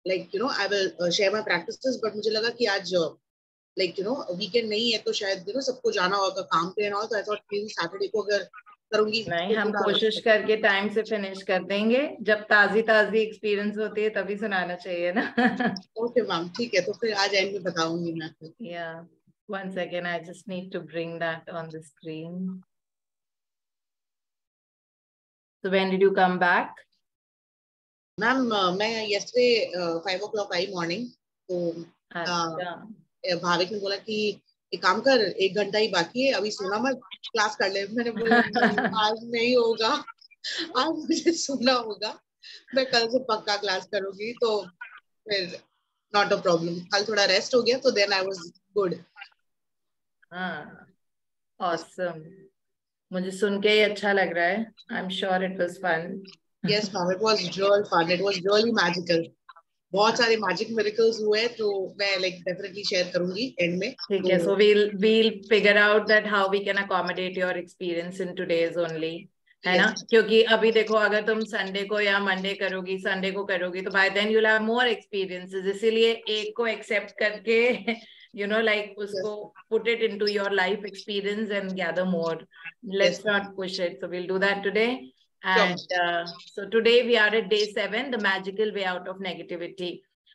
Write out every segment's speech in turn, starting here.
like I will share my practices, but मुझे लगा कि आज like वीकेंड नहीं है तो शायद सबको जाना होगा काम पे और, तो आई थॉट कि सैटरडे को अगर करूंगी नहीं, तो हम थोड़ा कोशिश करके टाइम से फिनिश कर देंगे। जब ताजी ताजी एक्सपीरियंस होती है तभी सुनाना चाहिए ना। ओके मैम, ठीक है, तो फिर आज एंड में बताऊंगी मैं फिर। या one second, I just need to bring that on the screen. So when did you come back? Ma'am मैं yesterday 5 o'clock आई मॉर्निंग, तो अच्छा, भाविक ने बोला कि एक काम कर, 1 घंटा ही बाकी है, अभी सोना मत, क्लास कर ले। मैंने बोला नहीं, आज नहीं होगा, आज मुझे सोना होगा, मैं कल से पक्का क्लास करूंगी। तो फिर नॉट अ प्रॉब्लम, कल थोड़ा रेस्ट हो गया तो देन आई वाज गुड। हाँ, ऑसम। मुझे सुन के ही अच्छा लग रहा है। I am sure it was fun. Yes ma'am, it was real fun, it was really magical. बहुत सारे मैजिक मिरेकल्स हुए तो मैं लाइक डेफिनेटली शेयर करूंगी एंड में। ठीक तो है, सो we'll figure out that how we can accommodate your experience in today's only, है ना? यस क्योंकि अभी देखो, अगर तुम संडे को या मंडे करोगी, संडे को करोगी, तो by then you'll have more experiences। इसीलिए एक को एक्सेप्ट करके like यस उसको put it into your life experience and gather more. Yes Let's not push it. So we'll do that today. Sure. And so today we are at day 7, the magical way out of negativity.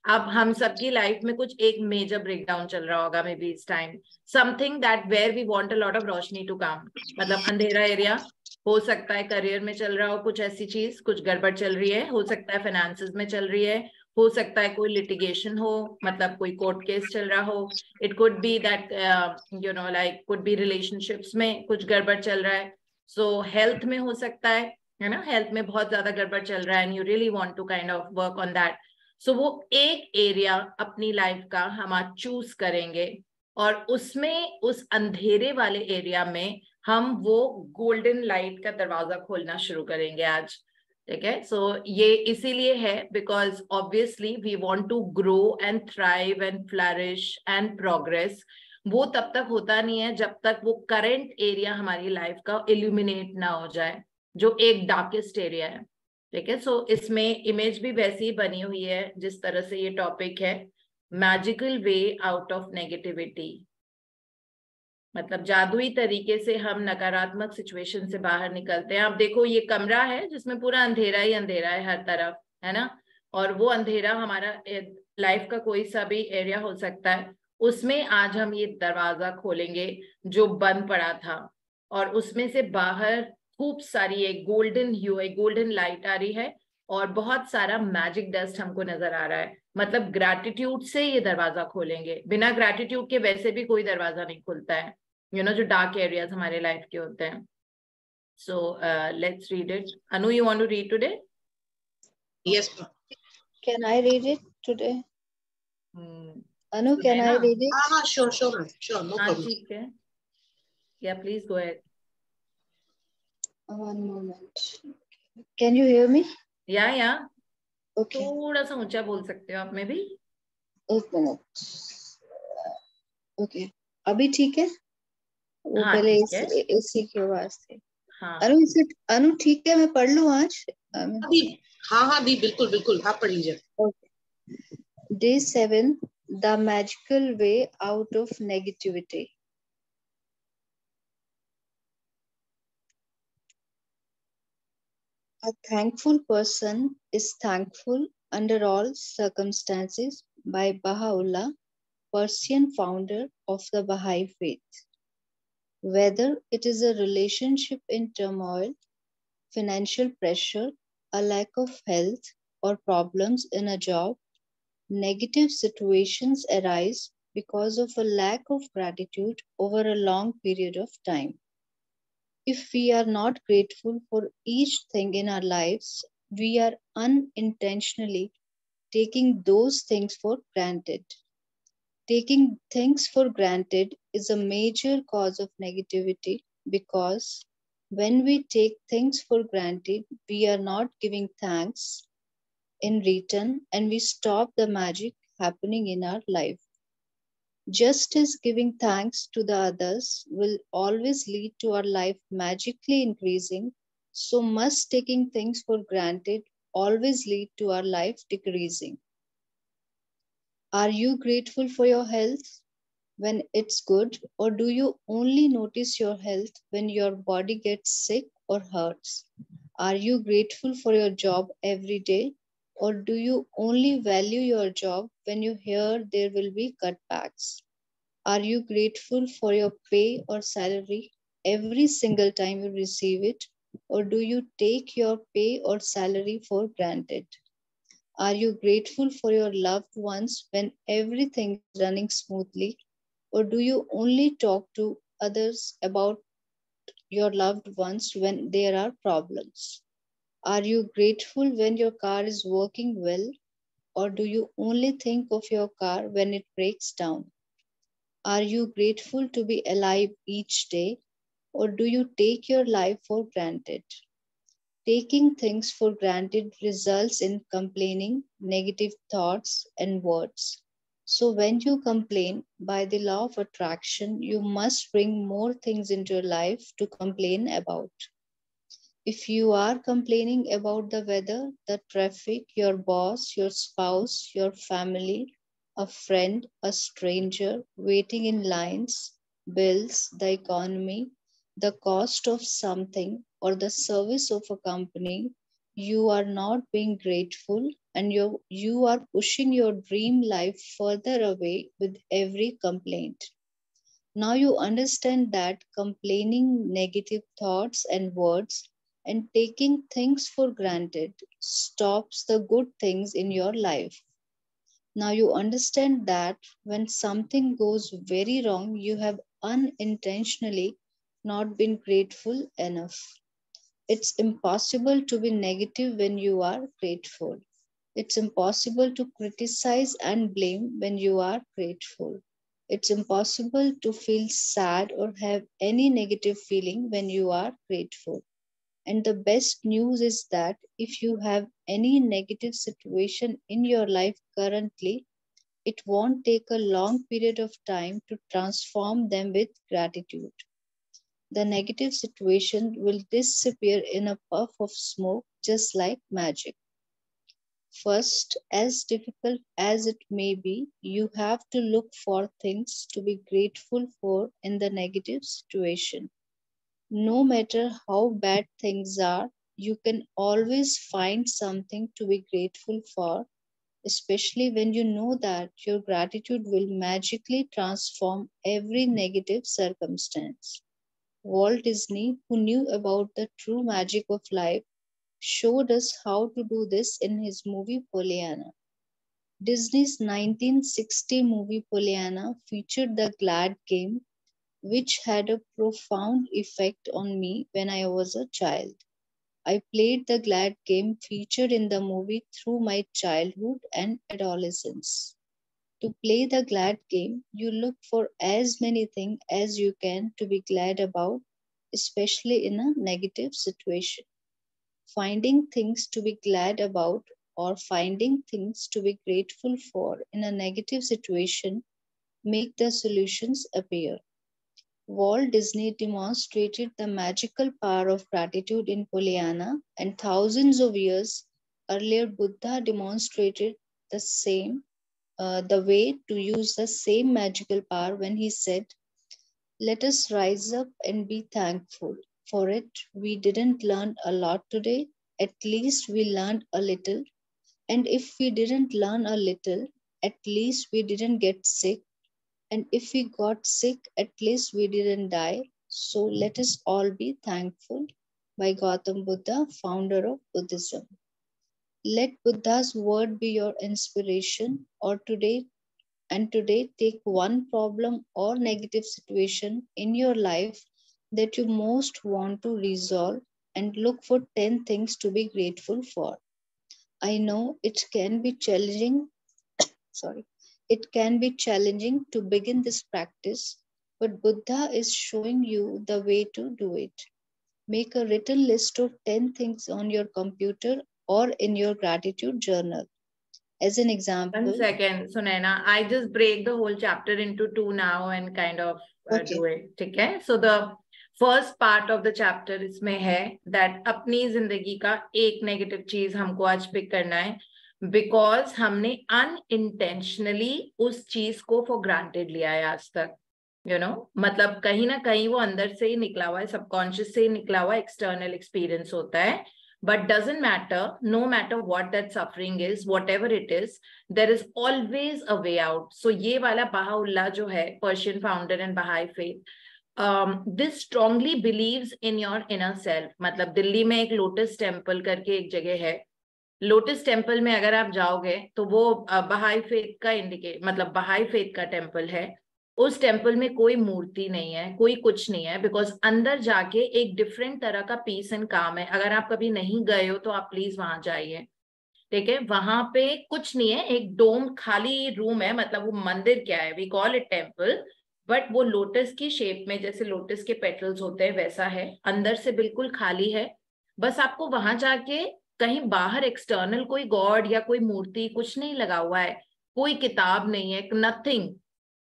अब हम सबकी life में कुछ एक major breakdown चल रहा होगा, maybe इस time something that where we want a lot of रोशनी टू कम। मतलब अंधेरा एरिया हो सकता है, करियर में चल रहा हो कुछ ऐसी चीज, कुछ गड़बड़ चल रही है, हो सकता है फाइनेंसेस में चल रही है, हो सकता है कोई लिटिगेशन हो, मतलब कोई कोर्ट केस चल रहा हो। It could be that like could be relationships में कुछ गड़बड़ चल रहा है। सो हेल्थ में हो सकता है ना, हेल्थ में बहुत ज्यादा गड़बड़ चल रहा है and you really want to kind of work on that. So वो एक एरिया अपनी लाइफ का हम आज चूज करेंगे और उसमें उस अंधेरे वाले एरिया में हम वो गोल्डन लाइट का दरवाजा खोलना शुरू करेंगे आज। ठीक है, सो ये इसीलिए है because obviously we want to grow and thrive and flourish and progress. वो तब तक होता नहीं है जब तक वो करंट एरिया हमारी लाइफ का इल्यूमिनेट ना हो जाए, जो एक डार्केस्ट एरिया है। ठीक है, सो इसमें इमेज भी वैसी ही बनी हुई है जिस तरह से ये टॉपिक है, magical way out of negativity. मतलब जादुई तरीके से हम नकारात्मक सिचुएशन से बाहर निकलते हैं। अब देखो, ये कमरा है जिसमें पूरा अंधेरा ही अंधेरा है हर तरफ, है ना? और वो अंधेरा हमारा लाइफ का कोई सा भी एरिया हो सकता है, उसमें आज हम ये दरवाजा खोलेंगे जो बंद पड़ा था, और उसमें से बाहर खूब सारी एक गोल्डन ह्यू, एक गोल्डन लाइट आ रही है और बहुत सारा मैजिक डस्ट हमको नजर आ रहा है। मतलब ग्रैटिट्यूड से ये दरवाजा खोलेंगे, बिना ग्रैटिट्यूड के वैसे भी कोई दरवाजा नहीं खुलता है, जो डार्क एरियाज हमारे लाइफ के होते हैं। So let's read it. Anu, you want to read today? Yes can I read it today? Anu, can I read it? हाँ श्योर श्योर श्योर, नो हाँ, प्रॉब्लम। ठीक है, या please go ahead. One moment. Can you hear me? या Okay. थोड़ा सा ऊंचा बोल सकते हो आप में भी। एक मिनट। ओके, अभी ठीक है? वो हाँ, पहले ठीक है। एसी की आवाज थी। हाँ, अनु ठीक है, मैं पढ़ लूँ आज? अभी हाँ दी, बिल्कुल बिल्कुल, आप पढ़ लीजिए। Day 7, the magical way out of negativity. A thankful person is thankful under all circumstances, by Baha'u'llah, Persian founder of the Baha'i faith. Whether it is a relationship in turmoil, financial pressure, a lack of health, or problems in a job, negative situations arise because of a lack of gratitude over a long period of time. If we are not grateful for each thing in our lives, we are unintentionally taking those things for granted. Taking things for granted is a major cause of negativity because when we take things for granted, we are not giving thanks in return and we stop the magic happening in our life. Just as giving thanks to the others will always lead to our life magically increasing, so must taking things for granted always lead to our life decreasing. Are you grateful for your health when it's good, or do you only notice your health when your body gets sick or hurts? Are you grateful for your job every day, or do you only value your job when you hear there will be cutbacks? Are you grateful for your pay or salary every single time you receive it, or do you take your pay or salary for granted? Are you grateful for your loved ones when everything is running smoothly, or do you only talk to others about your loved ones when there are problems? Are you grateful when your car is working well, or do you only think of your car when it breaks down? Are you grateful to be alive each day, or do you take your life for granted? Taking things for granted results in complaining, negative thoughts, and words. So, when you complain, by the law of attraction, you must bring more things into your life to complain about. If you are complaining about the weather, the traffic, your boss, your spouse, your family, a friend, a stranger, waiting in lines, bills, the economy, the cost of something, or the service of a company, you are not being grateful, and you are pushing your dream life further away with every complaint. Now you understand that complaining, negative thoughts and words, and taking things for granted stops the good things in your life. Now you understand that when something goes very wrong, you have unintentionally not been grateful enough. It's impossible to be negative when you are grateful. It's impossible to criticize and blame when you are grateful. It's impossible to feel sad or have any negative feeling when you are grateful. And the best news is that if you have any negative situation in your life currently, it won't take a long period of time to transform them with gratitude. The negative situation will disappear in a puff of smoke just like magic. First, as difficult as it may be, you have to look for things to be grateful for in the negative situation. No matter how bad things are, you can always find something to be grateful for, especially when you know that your gratitude will magically transform every negative circumstance. Walt Disney, who knew about the true magic of life, showed us how to do this in his movie Pollyanna. Disney's 1960 movie Pollyanna featured the glad game, which had a profound effect on me when I was a child. I played the glad game featured in the movie through my childhood and adolescence. To play the glad game, you look for as many things as you can to be glad about, especially in a negative situation. Finding things to be glad about or finding things to be grateful for in a negative situation make the solutions appear. Walt Disney demonstrated the magical power of gratitude in Pollyanna, and thousands of years earlier, Buddha demonstrated the same, the way to use the same magical power when he said, "Let us rise up and be thankful. For it, we didn't learn a lot today. At least we learned a little. And if we didn't learn a little, at least we didn't get sick. And if we got sick, at least we didn't die. So let us all be thankful." By Gautam Buddha, founder of Buddhism. Let Buddha's word be your inspiration, or today take one problem or negative situation in your life that you most want to resolve and look for 10 things to be grateful for. I know it can be challenging, sorry, it can be challenging to begin this practice, but Buddha is showing you the way to do it. Make a written list of 10 things on your computer or in your gratitude journal. As an example, 1 second, Sunaina. I just break the whole chapter into two now and kind of Okay. do it. Okay. So the first part of the chapter इसमें है that अपनी जिंदगी का एक negative चीज हमको आज pick करना है, बिकॉज हमने अनइंटेंशनली उस चीज को फॉर ग्रांटेड लिया है आज तक, मतलब कहीं ना कहीं वो अंदर से ही निकला हुआ है, सबकॉन्शियस से ही निकला हुआ एक्सटर्नल एक्सपीरियंस होता है, but doesn't matter, no matter what that suffering is, whatever it is, there is always a way out. So ये वाला Baha'u'llah जो है, Persian founder and Baha'i faith, this strongly believes in your inner self. मतलब दिल्ली में एक lotus temple करके एक जगह है, लोटस टेम्पल में अगर आप जाओगे तो वो बहाई फेथ का मतलब बहाई फेथ का टेम्पल है। उस टेम्पल में कोई मूर्ति नहीं है, कोई कुछ नहीं है, बिकॉज अंदर जाके एक डिफरेंट तरह का पीस एंड काम है। अगर आप कभी नहीं गए हो तो आप प्लीज वहां जाइए, ठीक है। वहां पे कुछ नहीं है, एक डोम खाली रूम है, मतलब वो मंदिर क्या है, we call it temple, but वो लोटस की शेप में, जैसे लोटस के पेटल्स होते हैं वैसा है, अंदर से बिल्कुल खाली है। बस आपको वहां जाके कहीं बाहर एक्सटर्नल कोई गॉड या कोई मूर्ति कुछ नहीं लगा हुआ है, कोई किताब नहीं है, नथिंग।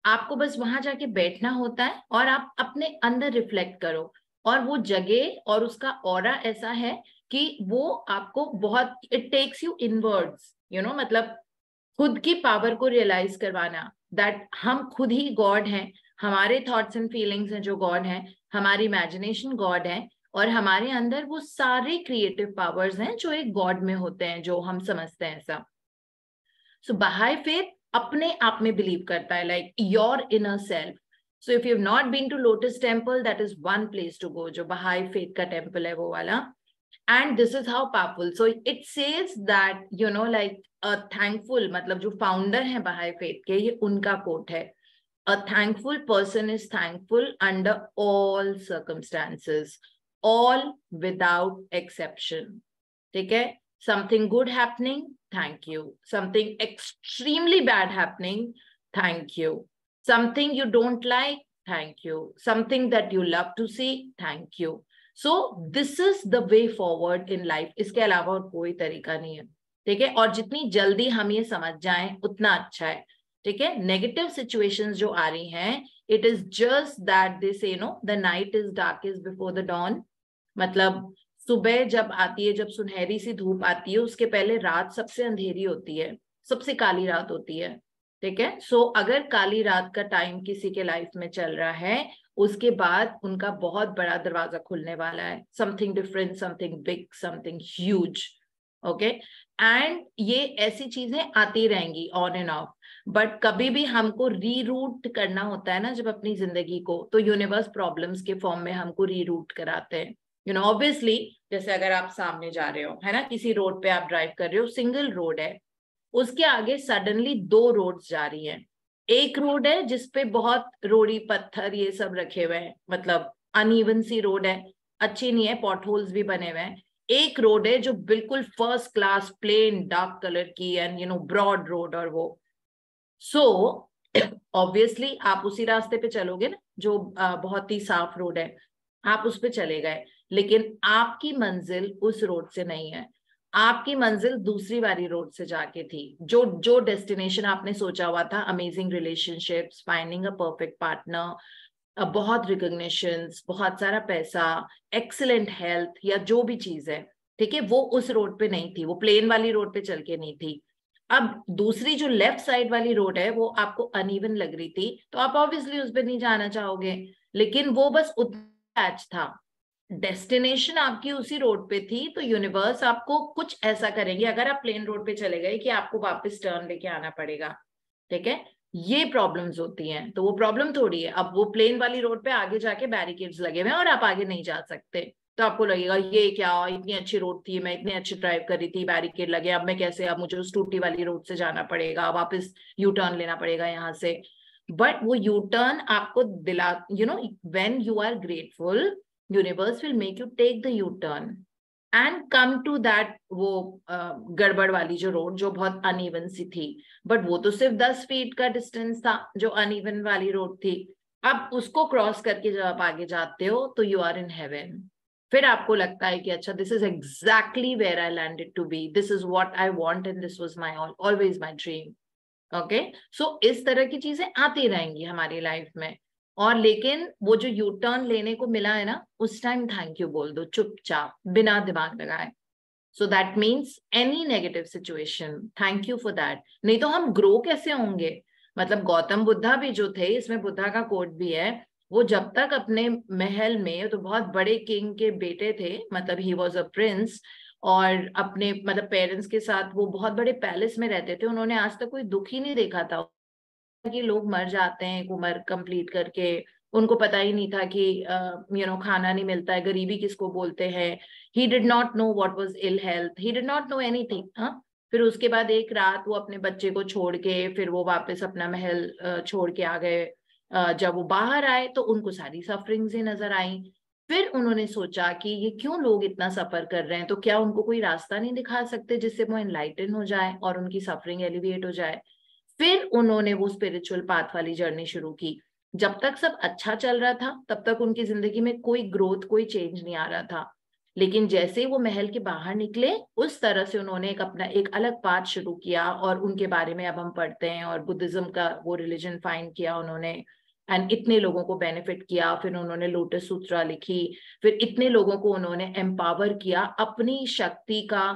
आपको बस वहां जाके बैठना होता है और आप अपने अंदर रिफ्लेक्ट करो, और वो जगह और उसका ऑरा ऐसा है कि वो आपको बहुत, इट टेक्स यू इनवर्ड्स, मतलब खुद की पावर को रियलाइज करवाना दैट हम खुद ही गॉड हैं, हमारे थॉट्स एंड फीलिंग्स हैं जो गॉड हैं, हमारी इमेजिनेशन गॉड है, और हमारे अंदर वो सारे क्रिएटिव पावर्स हैं जो एक गॉड में होते हैं, जो हम समझते हैं ऐसा। सो बहाई फेथ अपने आप में बिलीव करता है, like your inner self. So if you have not been to lotus temple, that is one place to go, जो बहाई फेथ का टेम्पल है वो वाला। And this is how powerful, so it says that like a thankful, मतलब जो founder है बहाई faith के, ये उनका कोट है, a thankful person is thankful under all circumstances, all without exception, ठीक है। something good happening, thank you, something extremely bad happening, thank you, something you don't like, thank you, something that you love to see, thank you. So this is the way forward in life, इसके अलावा और कोई तरीका नहीं है, ठीक है। और जितनी जल्दी हम ये समझ जाएं उतना अच्छा है, ठीक है। नेगेटिव सिचुएशंस जो आ रही हैं, it is just that they say the night is darkest before the dawn, मतलब सुबह जब आती है, जब सुनहरी सी धूप आती है, उसके पहले रात सबसे अंधेरी होती है, सबसे काली रात होती है, ठीक है। सो अगर काली रात का टाइम किसी के लाइफ में चल रहा है, उसके बाद उनका बहुत बड़ा दरवाजा खुलने वाला है, something different, something big, something huge, okay. And ये ऐसी चीजें आती रहेंगी ऑन एंड ऑफ, बट कभी भी हमको रीरूट करना होता है ना जब अपनी जिंदगी को, तो यूनिवर्स प्रॉब्लम्स के फॉर्म में हमको रीरूट कराते हैं, ऑब्वियसली। जैसे अगर आप सामने जा रहे हो, है ना, किसी रोड पे आप ड्राइव कर रहे हो, सिंगल रोड है, उसके आगे सडनली दो रोड्स जा रही हैं। एक रोड है जिसपे बहुत रोड़ी पत्थर ये सब रखे हुए हैं, मतलब अनइवन सी रोड है, अच्छी नहीं है, पॉट होल्स भी बने हुए हैं। एक रोड है जो बिल्कुल first class plain dark colour की एंड ब्रॉड रोड, और वो सो ऑब्वियसली आप उसी रास्ते पे चलोगे ना जो बहुत ही साफ रोड है, आप उस पे चले गए, लेकिन आपकी मंजिल उस रोड से नहीं है, आपकी मंजिल दूसरी वाली रोड से जाके थी, जो डेस्टिनेशन आपने सोचा हुआ था, amazing relationships, finding a perfect partner, बहुत रिकॉग्निशंस, बहुत सारा पैसा, एक्सीलेंट हेल्थ, या जो भी चीज है, ठीक है, वो उस रोड पे नहीं थी, वो प्लेन वाली रोड पे चल के नहीं थी। अब दूसरी जो लेफ्ट साइड वाली रोड है वो आपको अनइवन लग रही थी, तो आप ऑब्वियसली उस पर नहीं जाना चाहोगे, लेकिन वो बस उतना पैच था, डेस्टिनेशन आपकी उसी रोड पे थी, तो यूनिवर्स आपको कुछ ऐसा करेंगे अगर आप प्लेन रोड पे चले गए कि आपको वापस टर्न लेके आना पड़ेगा, ठीक है। ये प्रॉब्लम्स होती हैं, तो वो प्रॉब्लम थोड़ी है। अब वो प्लेन वाली रोड पे आगे जाके बैरिकेड्स लगे हुए हैं और आप आगे नहीं जा सकते, तो आपको लगेगा ये क्या, इतनी अच्छी रोड थी, मैं इतनी अच्छी ड्राइव कर रही थी, बैरिकेड लगे, अब मैं कैसे, अब मुझे उस टूटी वाली रोड से जाना पड़ेगा, वापस यू टर्न लेना पड़ेगा यहाँ से। बट वो यू टर्न आपको दिला, when you are grateful, universe will make you take the U turn and come to that, वो गड़बड़ वाली जो रोड जो बहुत अनइवन सी थी, बट वो तो सिर्फ 10 फीट का डिस्टेंस था जो अनइवन वाली रोड थी। अब उसको क्रॉस करके जब आप आगे जाते हो तो यू आर इन हेवन, फिर आपको लगता है कि अच्छा, this is exactly where I landed to be, this is what I want and this was my always my dream, okay. So इस तरह की चीजें आती रहेंगी हमारी लाइफ में, और लेकिन वो जो यू टर्न लेने को मिला है ना, उस टाइम थैंक यू बोल दो चुपचाप, बिना दिमाग लगाए. So that means any negative situation, thank you for that. नहीं तो हम ग्रो कैसे होंगे? मतलब गौतम बुद्धा भी जो थे, इसमें बुद्धा का कोट भी है, वो जब तक अपने महल में, तो बहुत बड़े किंग के बेटे थे, मतलब ही वॉज अ प्रिंस, और अपने मतलब पेरेंट्स के साथ वो बहुत बड़े पैलेस में रहते थे, उन्होंने आज तक कोई दुख ही नहीं देखा था कि लोग मर जाते हैं उम्र कंप्लीट करके. उनको पता ही नहीं था कि खाना नहीं मिलता है, गरीबी किसको बोलते हैं. He did not know what was ill health, he did not know anything. हाँ, फिर उसके बाद एक रात वो अपने बच्चे को छोड़ के फिर वो वापस अपना महल छोड़ के आ गए. जब वो बाहर आए तो उनको सारी सफरिंग्स ही नजर आई. फिर उन्होंने सोचा कि ये क्यों लोग इतना सफर कर रहे हैं, तो क्या उनको कोई रास्ता नहीं दिखा सकते जिससे वो एनलाइटन हो जाए और उनकी सफरिंग एलिविएट हो जाए. फिर उन्होंने वो स्पिरिचुअल पाथ वाली जर्नी शुरू की. जब तक सब अच्छा चल रहा था तब तक उनकी जिंदगी में कोई ग्रोथ, कोई चेंज नहीं आ रहा था. लेकिन जैसे ही वो महल के बाहर निकले, उस तरह से उन्होंने अपना एक अलग पाथ शुरू किया, और उनके बारे में अब हम पढ़ते हैं, और बुद्धिज्म का वो रिलीजन फाइंड किया उन्होंने, एंड इतने लोगों को बेनिफिट किया. फिर उन्होंने लोटस सूत्रा लिखी, फिर इतने लोगों को उन्होंने एम्पावर किया अपनी शक्ति का,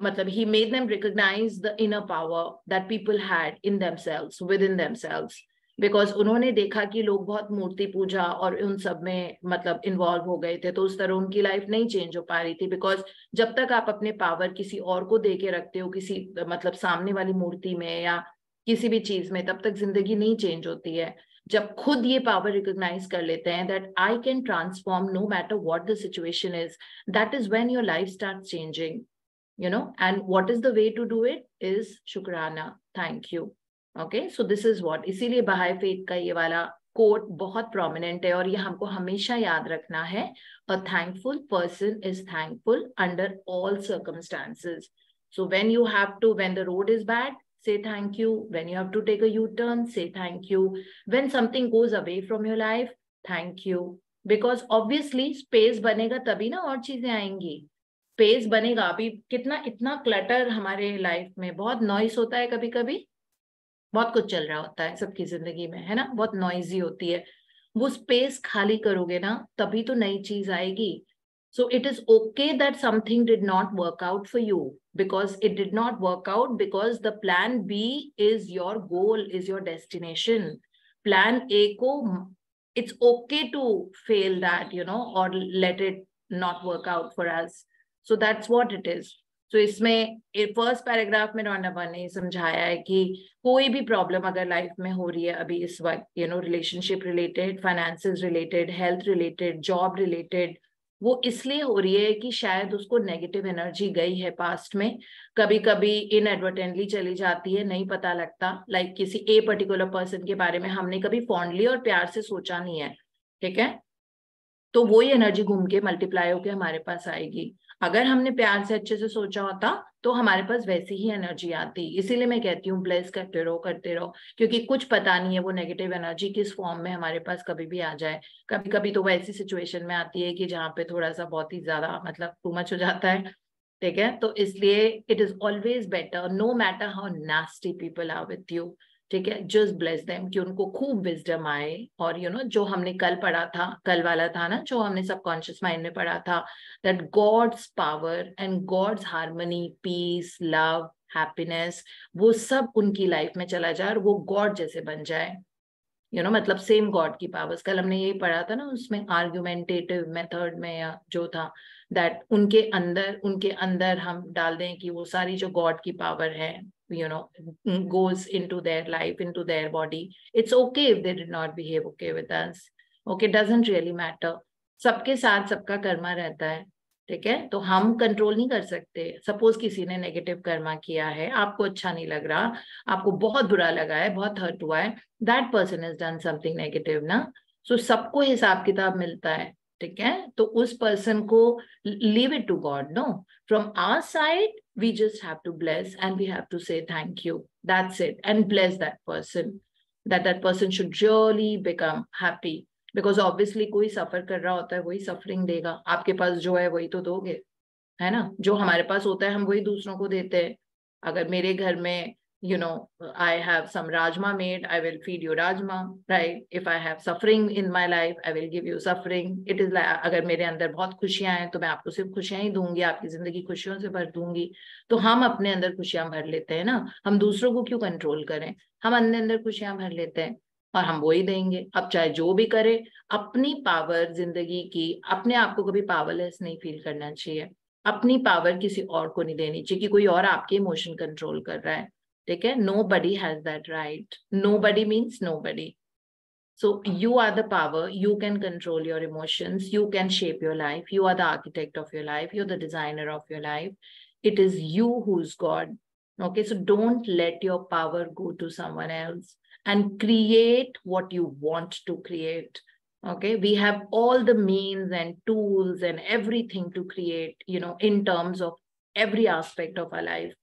मतलब he made them recognize the inner power that people had in themselves, within themselves, because उन्होंने देखा कि लोग बहुत मूर्ति पूजा और उन सब में मतलब इन्वॉल्व हो गए थे, तो उस तरह उनकी लाइफ नहीं चेंज हो पा रही थी. बिकॉज जब तक आप अपने पावर किसी और को दे के रखते हो, किसी मतलब सामने वाली मूर्ति में या किसी भी चीज में, तब तक जिंदगी नहीं चेंज होती है. जब खुद ये पावर रिकॉग्नाइज कर लेते हैं that I can transform no matter what the situation is, that is when your life start changing. And what is the way to do it is शुक्राना, thank you. Okay, so this is what, इसीलिए बहाई faith का ये वाला coat बहुत prominent है, और ये हमको हमेशा याद रखना है. A thankful person is thankful under all circumstances. So when you have to, when the road is bad, say thank you. When you have to take a U-turn, say thank you. When something goes away from your life, thank you. Because obviously space बनेगा तभी ना और चीजें आएंगी. Space बनेगा. अभी कितना इतना क्लटर हमारे लाइफ में, बहुत नॉइस होता है, कभी कभी बहुत कुछ चल रहा होता है सबकी जिंदगी में, है ना, बहुत नॉइजी होती है. वो स्पेस खाली करोगे ना तभी तो नई चीज आएगी. So it is okay that something did not work out for you, because it did not work out, because the plan B is your goal, is your destination. Plan A को it's okay to fail that, और let it not work out for us. So that's what it is. So इसमें first paragraph में Rhonda Byrne ने समझाया है कि कोई भी प्रॉब्लम अगर लाइफ में हो रही है अभी इस वक्त, relationship related, finances related, health related, job related, वो इसलिए हो रही है कि शायद उसको नेगेटिव एनर्जी गई है पास्ट में, कभी कभी इनएडवर्टेंटली चली जाती है, नहीं पता लगता. लाइक किसी ए पर्टिकुलर पर्सन के बारे में हमने कभी फॉन्डली और प्यार से सोचा नहीं है, ठीक है, तो वो ही एनर्जी घूम के मल्टीप्लाई होके हमारे पास आएगी. अगर हमने प्यार से अच्छे से सोचा होता तो हमारे पास वैसी ही एनर्जी आती. इसीलिए मैं कहती हूँ ब्लेस करते रहो, क्योंकि कुछ पता नहीं है वो नेगेटिव एनर्जी किस फॉर्म में हमारे पास कभी भी आ जाए. कभी कभी तो वो ऐसी सिचुएशन में आती है कि जहाँ पे थोड़ा सा बहुत ही ज्यादा मतलब टू मच हो जाता है, ठीक है. तो इसलिए it is always better, no matter how nasty people are with you, ठीक है, जस्ट ब्लेस देम, कि उनको खूब विजडम आए. और जो हमने कल पढ़ा था, कल वाला था ना जो हमने सबकॉन्शियस माइंड में पढ़ा था, that God's power and God's harmony, peace, love, happiness, वो सब उनकी लाइफ में चला जाए और वो गॉड जैसे बन जाए. मतलब सेम गॉड की पावर्स, कल हमने यही पढ़ा था ना उसमें आर्ग्यूमेंटेटिव मेथड में, या जो था दैट उनके अंदर हम डाल दें कि वो सारी जो गॉड की पावर है goes into their life, into their body. It's okay if they did not behave okay with us. Okay, doesn't really matter. सबके साथ सबका कर्मा रहता है, ठीक है, तो हम कंट्रोल नहीं कर सकते. सपोज किसी ने नेगेटिव कर्मा किया है, आपको अच्छा नहीं लग रहा, आपको बहुत बुरा लगा है, बहुत हर्ट हुआ है, that person has done something negative ना. सो सबको हिसाब किताब मिलता है, ठीक है, तो उस पर्सन को leave it to God. No, from our side we just have to bless and we have to say thank you, that's it, and bless that person, that person should really become happy, because obviously कोई सफर कर रहा होता है वही suffering देगा. आपके पास जो है वही तो दोगे, है ना, जो हमारे पास होता है हम वही दूसरों को देते हैं. अगर मेरे घर में you know, I have some rajma made, I will feed you rajma, right? If I have suffering in my life, I will give you suffering. It is like, अगर मेरे अंदर बहुत खुशियां हैं तो मैं आपको सिर्फ खुशियां ही दूंगी, आपकी जिंदगी खुशियों से भर दूंगी. तो हम अपने अंदर खुशियां भर लेते हैं ना, हम दूसरों को क्यों कंट्रोल करें, हम अपने अंदर खुशियां भर लेते हैं और हम वो ही देंगे. अब चाहे जो भी करे, अपनी पावर जिंदगी की, अपने आप को कभी पावरलेस नहीं फील करना चाहिए. अपनी पावर किसी और को नहीं देनी चाहिए कि कोई और आपके इमोशन कंट्रोल कर रहा है. ठीक है, nobody has that right. Nobody means nobody. So you are the power, you can control your emotions, you can shape your life, you are the architect of your life, you're the designer of your life. It is you who's God. Okay, so don't let your power go to someone else and create what you want to create. Okay, we have all the means and tools and everything to create, you know, in terms of every aspect of our life.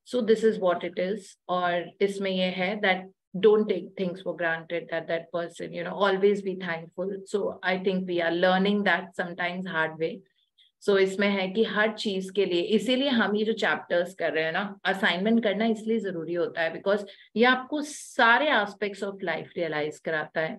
So this is what it is. और इसमें ये है that don't take things for granted, that person, you know, always be thankful. So I think we are learning that sometimes hard way. So इसमें है कि हर चीज के लिए, इसीलिए हम ये जो चैप्टर्स कर रहे हैं ना, असाइनमेंट करना इसलिए जरूरी होता है बिकॉज ये आपको सारे एस्पेक्ट्स ऑफ लाइफ रियलाइज कराता है.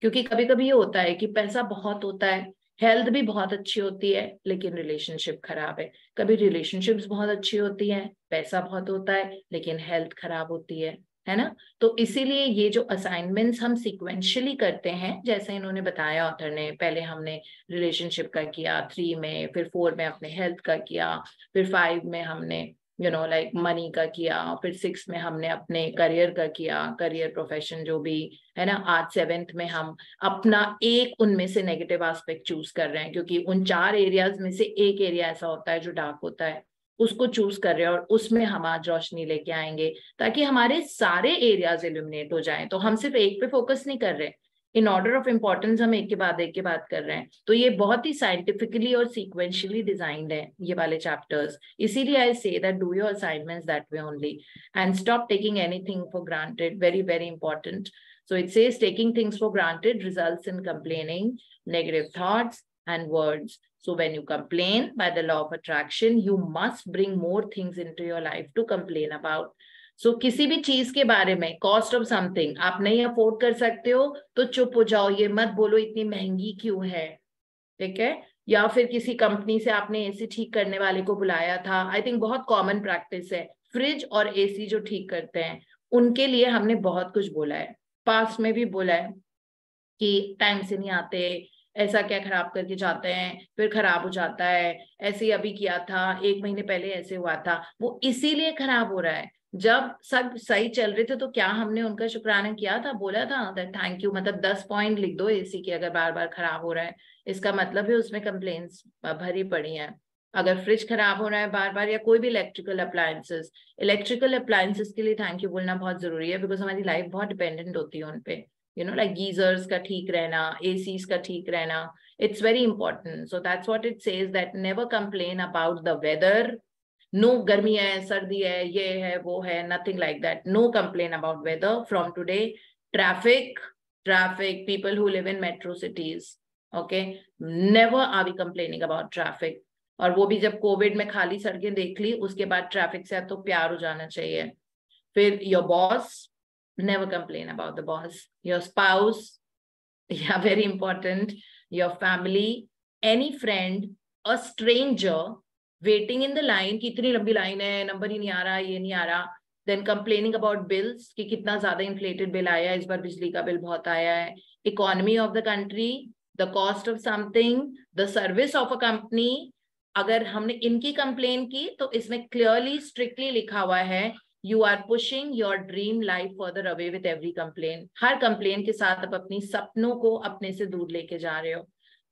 क्योंकि कभी कभी ये होता है कि पैसा बहुत होता है, हेल्थ भी बहुत अच्छी होती है, लेकिन रिलेशनशिप खराब है. कभी रिलेशनशिप्स बहुत अच्छी होती हैं, पैसा बहुत होता है, लेकिन हेल्थ खराब होती है ना. तो इसीलिए ये जो असाइनमेंट्स हम सिक्वेंशियली करते हैं, जैसे इन्होंने बताया ऑथर ने, पहले हमने रिलेशनशिप का किया 3 में, फिर 4 में अपने हेल्थ का किया, फिर 5 में हमने यू नो लाइक मनी का किया, फिर 6 में हमने अपने करियर का किया, करियर प्रोफेशन जो भी है ना. आज 7th में हम अपना एक उनमें से नेगेटिव एस्पेक्ट चूज कर रहे हैं, क्योंकि उन 4 एरियाज में से एक एरिया ऐसा होता है जो डार्क होता है, उसको चूज कर रहे हैं और उसमें हम आज रोशनी लेके आएंगे ताकि हमारे सारे एरियाज इल्यूमिनेट हो जाएं. तो हम सिर्फ एक पे फोकस नहीं कर रहे, इन ऑर्डर ऑफ इम्पोर्टेंस हम एक के बाद कर रहे हैं. तो ये बहुत ही साइंटिफिकली और सीक्वेंशियली डिजाइंड है ये वाले चैप्टर्स. इसीलिए I say that do your assignments that way only and stop taking anything for granted. Very very important. So it says taking things for granted results in complaining, negative thoughts and words. So when you complain, by the law of attraction, you must bring more things into your life to complain about. So किसी भी चीज के बारे में, cost of something आप नहीं afford कर सकते हो तो चुप हो जाओ, ये मत बोलो इतनी महंगी क्यों है. ठीक है, या फिर किसी कंपनी से आपने एसी ठीक करने वाले को बुलाया था. आई थिंक बहुत कॉमन प्रैक्टिस है, फ्रिज और एसी जो ठीक करते हैं उनके लिए हमने बहुत कुछ बोला है, पास्ट में भी बोला है कि टाइम से नहीं आते, ऐसा क्या खराब करके जाते हैं, फिर खराब हो जाता है, ऐसे अभी किया था 1 महीने पहले ऐसे हुआ था. वो इसीलिए खराब हो रहा है. जब सब सही चल रहे थे तो क्या हमने उनका शुक्राना किया था, बोला था दैट थैंक यू. मतलब 10 पॉइंट लिख दो एसी के, अगर बार बार खराब हो रहा है इसका मतलब है उसमें कंप्लेंट्स भरी पड़ी हैं. अगर फ्रिज खराब हो रहा है बार बार, या कोई भी इलेक्ट्रिकल अप्लायंसेस के लिए थैंक यू बोलना बहुत जरूरी है, बिकॉज हमारी लाइफ बहुत डिपेंडेंट होती है उन पे. You know, like geysers का ठीक रहना, ACs का ठीक रहना, it's very important. So that's what it says, that never complain about the weather. No, गर्मी है, सर्दी है, ये है, वो है, nothing like that. No complain about weather from today. Traffic, people who live in metro cities, okay? Never are we complaining about traffic. और वो भी जब कोविड में खाली सड़कें देख ली, उसके बाद ट्रैफिक से तो प्यार हो जाना चाहिए. फिर your boss, never complain about the boss. Your spouse, yeah, very important. Your family, any friend, a stranger waiting in the line, कितनी लंबी लाइन है, नंबर ही नहीं आ रहा, ये नहीं आ रहा. Then complaining about bills, कि कितना ज्यादा inflated bill आया है, इस बार बिजली का बिल बहुत आया है. Economy of the country, the cost of something, the service of a company. अगर हमने इनकी कंप्लेन की तो इसमें क्लियरली स्ट्रिक्टली लिखा हुआ है, you are pushing your dream life further away with every complaint. Her complain के साथ आप अपनी सपनों को अपने से दूर लेके जा रहे हो.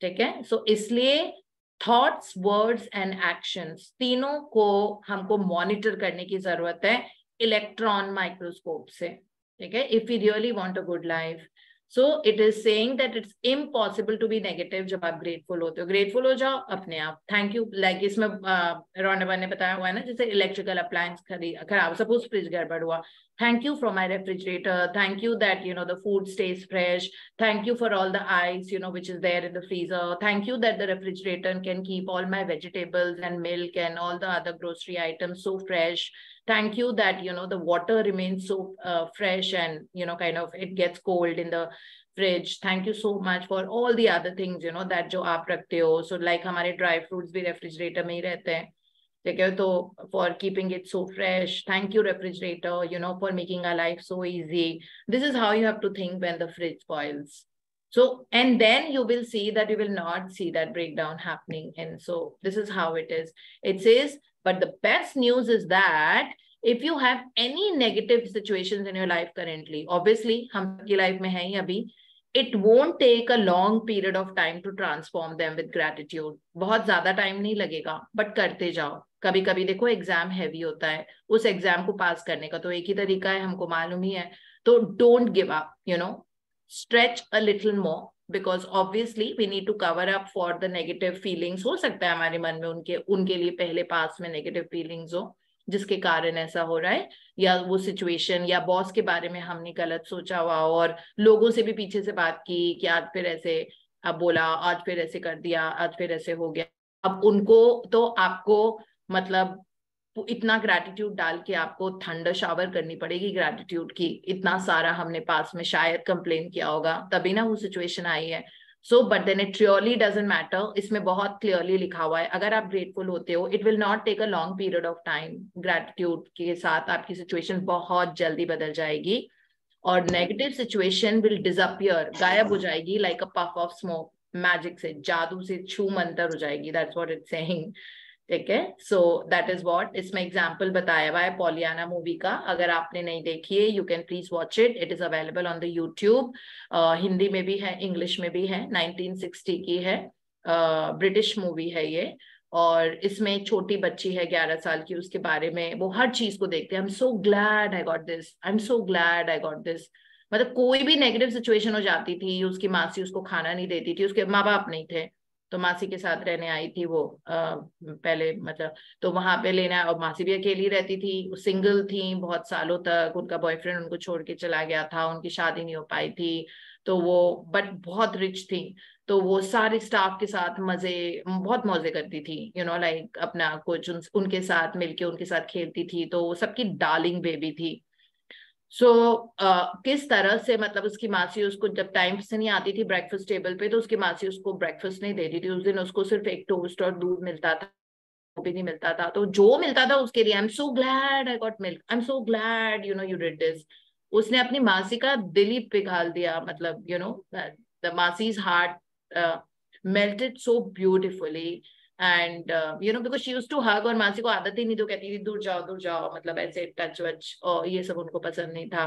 ठीक है, सो इसलिए थॉट्स, वर्ड्स एंड एक्शंस तीनों को हमको मॉनिटर करने की जरूरत है इलेक्ट्रॉन माइक्रोस्कोप से. ठीक है, if you really want a good life. So it is saying that it's impossible to be negative जब आप grateful होते हो. Grateful हो जाओ अपने आप. Thank you. Like इसमें रॉन्डा ने बताया हुआ है ना, जैसे इलेक्ट्रिकल अप्लायंस खराब, सपोज फ्रिज गड़बड़ हुआ, thank you for my refrigerator, thank you that you know the food stays fresh, thank you for all the ice you know which is there in the freezer, thank you that the refrigerator can keep all my vegetables and milk and all the other grocery items so fresh. Thank you that, you know, the water remains so fresh and, you know, kind of it gets cold in the fridge. Thank you so much for all the other things, you know, that जो आप रखते हो. So like हमारे dry fruits भी refrigerator में ही रहते हैं. ठीक है, तो for keeping it so fresh. Thank you refrigerator, you know, for making our life so easy. This is how you have to think when the fridge spoils. So, and then you will see that you will not see that breakdown happening. And so this is how it is. It says, but the best news is that if you have any negative situations in your life currently, obviously, हम की life में है ही अभी, it won't take a long period of time to transform them with gratitude. बहुत ज्यादा time नहीं लगेगा, but करते जाओ. कभी कभी देखो एग्जाम हैवी होता है, उस एग्जाम को पास करने का तो एक ही तरीका है, हमको मालूम ही है. तो don't give up, you know, stretch a little more, because obviously we need to cover up for the negative feelings. हो सकता है हमारे मन में उनके लिए पहले पास में negative feelings हो जिसके कारण ऐसा हो रहा है, या वो सिचुएशन या बॉस के बारे में हमने गलत सोचा हुआ और लोगों से भी पीछे से बात की कि आज फिर ऐसे अब बोला, आज फिर ऐसे कर दिया, आज फिर ऐसे हो गया. अब उनको तो आपको मतलब इतना ग्रैटिट्यूड डाल के आपको थंडर शावर करनी पड़ेगी ग्रैटिट्यूड की. इतना सारा हमने पास में शायद कंप्लेन किया होगा तभी ना वो सिचुएशन आई है. So but then it really doesn't matter. इसमें बहुत क्लियरली लिखा हुआ है, अगर आप ग्रेटफुल होते हो, it will not take a long period of time. Gratitude के साथ आपकी सिचुएशन बहुत जल्दी बदल जाएगी और नेगेटिव सिचुएशन विल डिसअपियर, गायब हो जाएगी like a puff of smoke. Magic से, जादू से छू मंतर हो जाएगी. That's what it's saying. ठीक है, सो दैट इज व्हाट इसमें एग्जाम्पल बताया हुआ है पॉलियाना मूवी का. अगर आपने नहीं देखी है, you can please watch it. It is available on the YouTube. Hindi में भी है, इंग्लिश में भी है. 1960 की है, ब्रिटिश मूवी है ये. और इसमें एक छोटी बच्ची है 11 साल की, उसके बारे में वो हर चीज को देखते हैं. आई am so glad I got this, I am so glad I got this. मतलब कोई भी नेगेटिव सिचुएशन हो जाती थी, उसकी मासी उसको खाना नहीं देती थी, उसके माँ बाप नहीं थे तो मासी के साथ रहने आई थी वो पहले, मतलब तो वहां पे लेना. और मासी भी अकेली रहती थी, सिंगल थी बहुत सालों तक. उनका बॉयफ्रेंड उनको छोड़ के चला गया था, उनकी शादी नहीं हो पाई थी. तो वो बट बहुत रिच थी, तो वो सारे स्टाफ के साथ बहुत मौजे करती थी, यू नो लाइक अपना कुछ उनके साथ मिलके उनके साथ खेलती थी. तो वो सबकी डार्लिंग बेबी थी. सो किस तरह से मतलब उसकी मासी उसको जब टाइम से नहीं आती थी ब्रेकफास्ट टेबल पे, तो उसकी मासी उसको ब्रेकफास्ट नहीं देती थी. उस दिन उसको सिर्फ एक टोस्ट और दूध मिलता था, वो भी नहीं मिलता था. तो जो मिलता था उसके लिए, I am so glad I got milk, I am so glad you know you did this. उसने अपनी मासी का दिल ही पिघाल दिया. मतलब you know the masi's heart melted so beautifully. And you know because she used to hug, और मासी को आदत ही नहीं, तो कहती थी दूर जाओ, मतलब ऐसे टच वच और ये सब उनको पसंद नहीं था,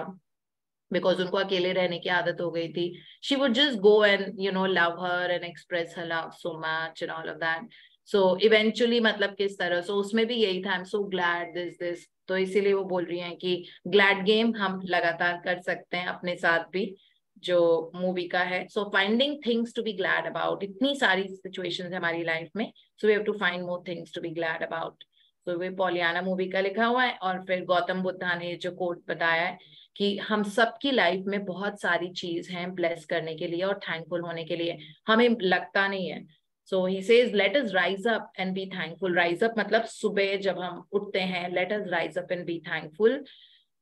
बिकॉज उनको अकेले रहने की आदत हो गई थी. She would just go and you no love her and express her love so much and all of that. So eventually मतलब किस तरह, सो उसमें भी यही था, I am so glad this. तो इसीलिए वो बोल रही हैं कि ग्लैड गेम हम लगातार कर सकते हैं अपने साथ भी, जो मूवी का है. So finding things to be glad about. इतनी सारी सिचुएशंस हमारी लाइफ में, so we have to find more things to be glad about. तो वे पॉलियाना मूवी का लिखा हुआ है. और फिर गौतम बुद्धा ने जो कोट बताया है कि हम सबकी लाइफ में बहुत सारी चीज हैं ब्लेस करने के लिए और थैंकफुल होने के लिए, हमें लगता नहीं है. So he says let us rise up and be thankful. Rise up मतलब सुबह जब हम उठते हैं, let us rise up and be thankful.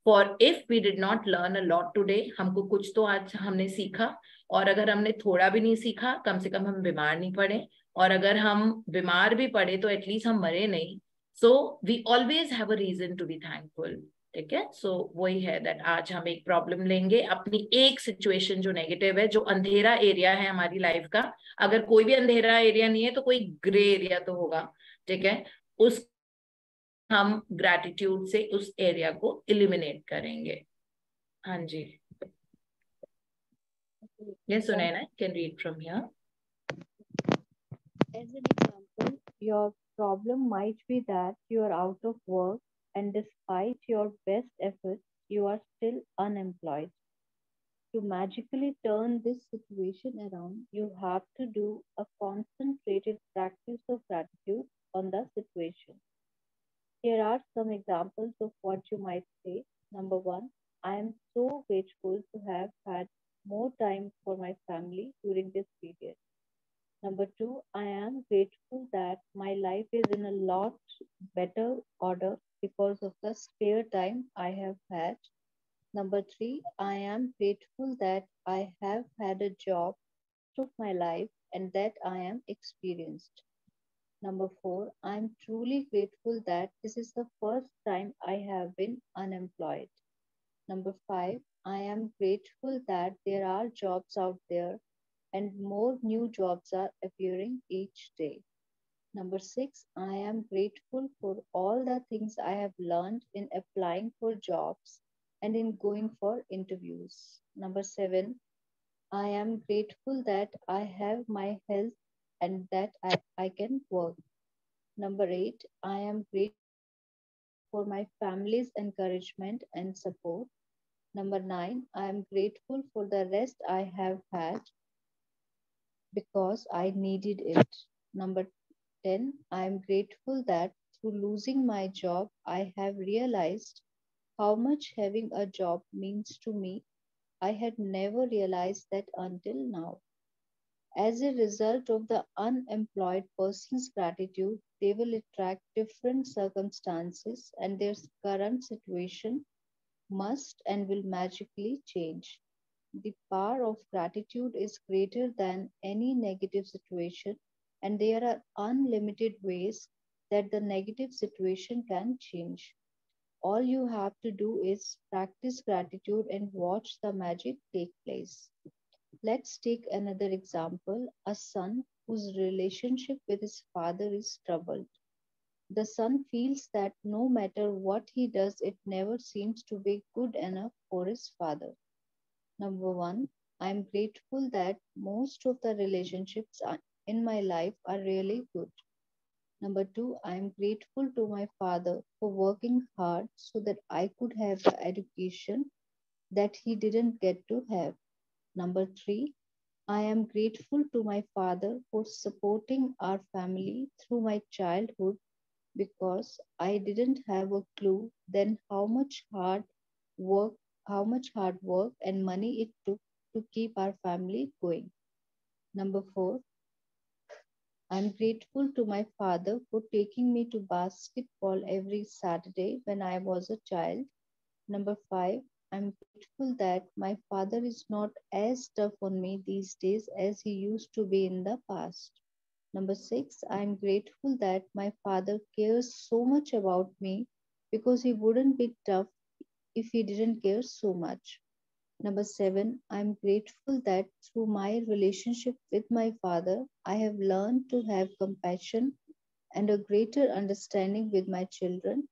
For if we did not learn a lot today, हमको कुछ तो आज हमने सीखा. और अगर हमने थोड़ा भी नहीं सीखा, कम से कम हम बीमार नहीं पड़े. और अगर हम बीमार भी पड़े तो एटलीस्ट हम मरे नहीं. So we always have a reason to be thankful. ठीक है, सो वही है दैट आज हम एक प्रॉब्लम लेंगे, अपनी एक सिचुएशन जो नेगेटिव है, जो अंधेरा एरिया है हमारी लाइफ का. अगर कोई भी अंधेरा एरिया नहीं है तो कोई ग्रे एरिया तो होगा. ठीक है, उस हम ग्रैटिट्यूड से उस एरिया को इलिमिनेट करेंगे. हाँ जी, ये सुने ना, can read from here. As an example, your problem might be that you are out of work and despite your best efforts, you are still unemployed. To magically turn this situation around, you have to do a concentrated practice of gratitude on the situation. Here are some examples of what you might say. Number one, I am so grateful to have had more time for my family during this period. Number two, I am grateful that my life is in a lot better order because of the spare time I have had. Number three, I am grateful that I have had a job most of my life and that I am experienced. Number four, I am truly grateful that this is the first time I have been unemployed. Number five, I am grateful that there are jobs out there and more new jobs are appearing each day. Number six, I am grateful for all the things I have learned in applying for jobs and in going for interviews. Number seven, I am grateful that I have my health and that I can work. Number eight, I am grateful for my family's encouragement and support. Number nine, I am grateful for the rest I have had because I needed it. Number 10, I am grateful that through losing my job, I have realized how much having a job means to me. I had never realized that until now. As a result of the unemployed person's gratitude, they will attract different circumstances and their current situation must and will magically change. The power of gratitude is greater than any negative situation, and there are unlimited ways that the negative situation can change. All you have to do is practice gratitude and watch the magic take place. Let's take another example, a son whose relationship with his father is troubled. The son feels that no matter what he does, it never seems to be good enough for his father. Number one, I'm grateful that most of the relationships in my life are really good. Number two, I'm grateful to my father for working hard so that I could have the education that he didn't get to have. Number three, I am grateful to my father for supporting our family through my childhood because I didn't have a clue then work, how much hard work and money it took to keep our family going. Number four, I'm grateful to my father for taking me to basketball every Saturday when I was a child. Number five, I'm grateful that my father is not as tough on me these days as he used to be in the past. Number six, I'm grateful that my father cares so much about me because he wouldn't be tough if he didn't care so much. Number seven, I'm grateful that through my relationship with my father, I have learned to have compassion and a greater understanding with my children.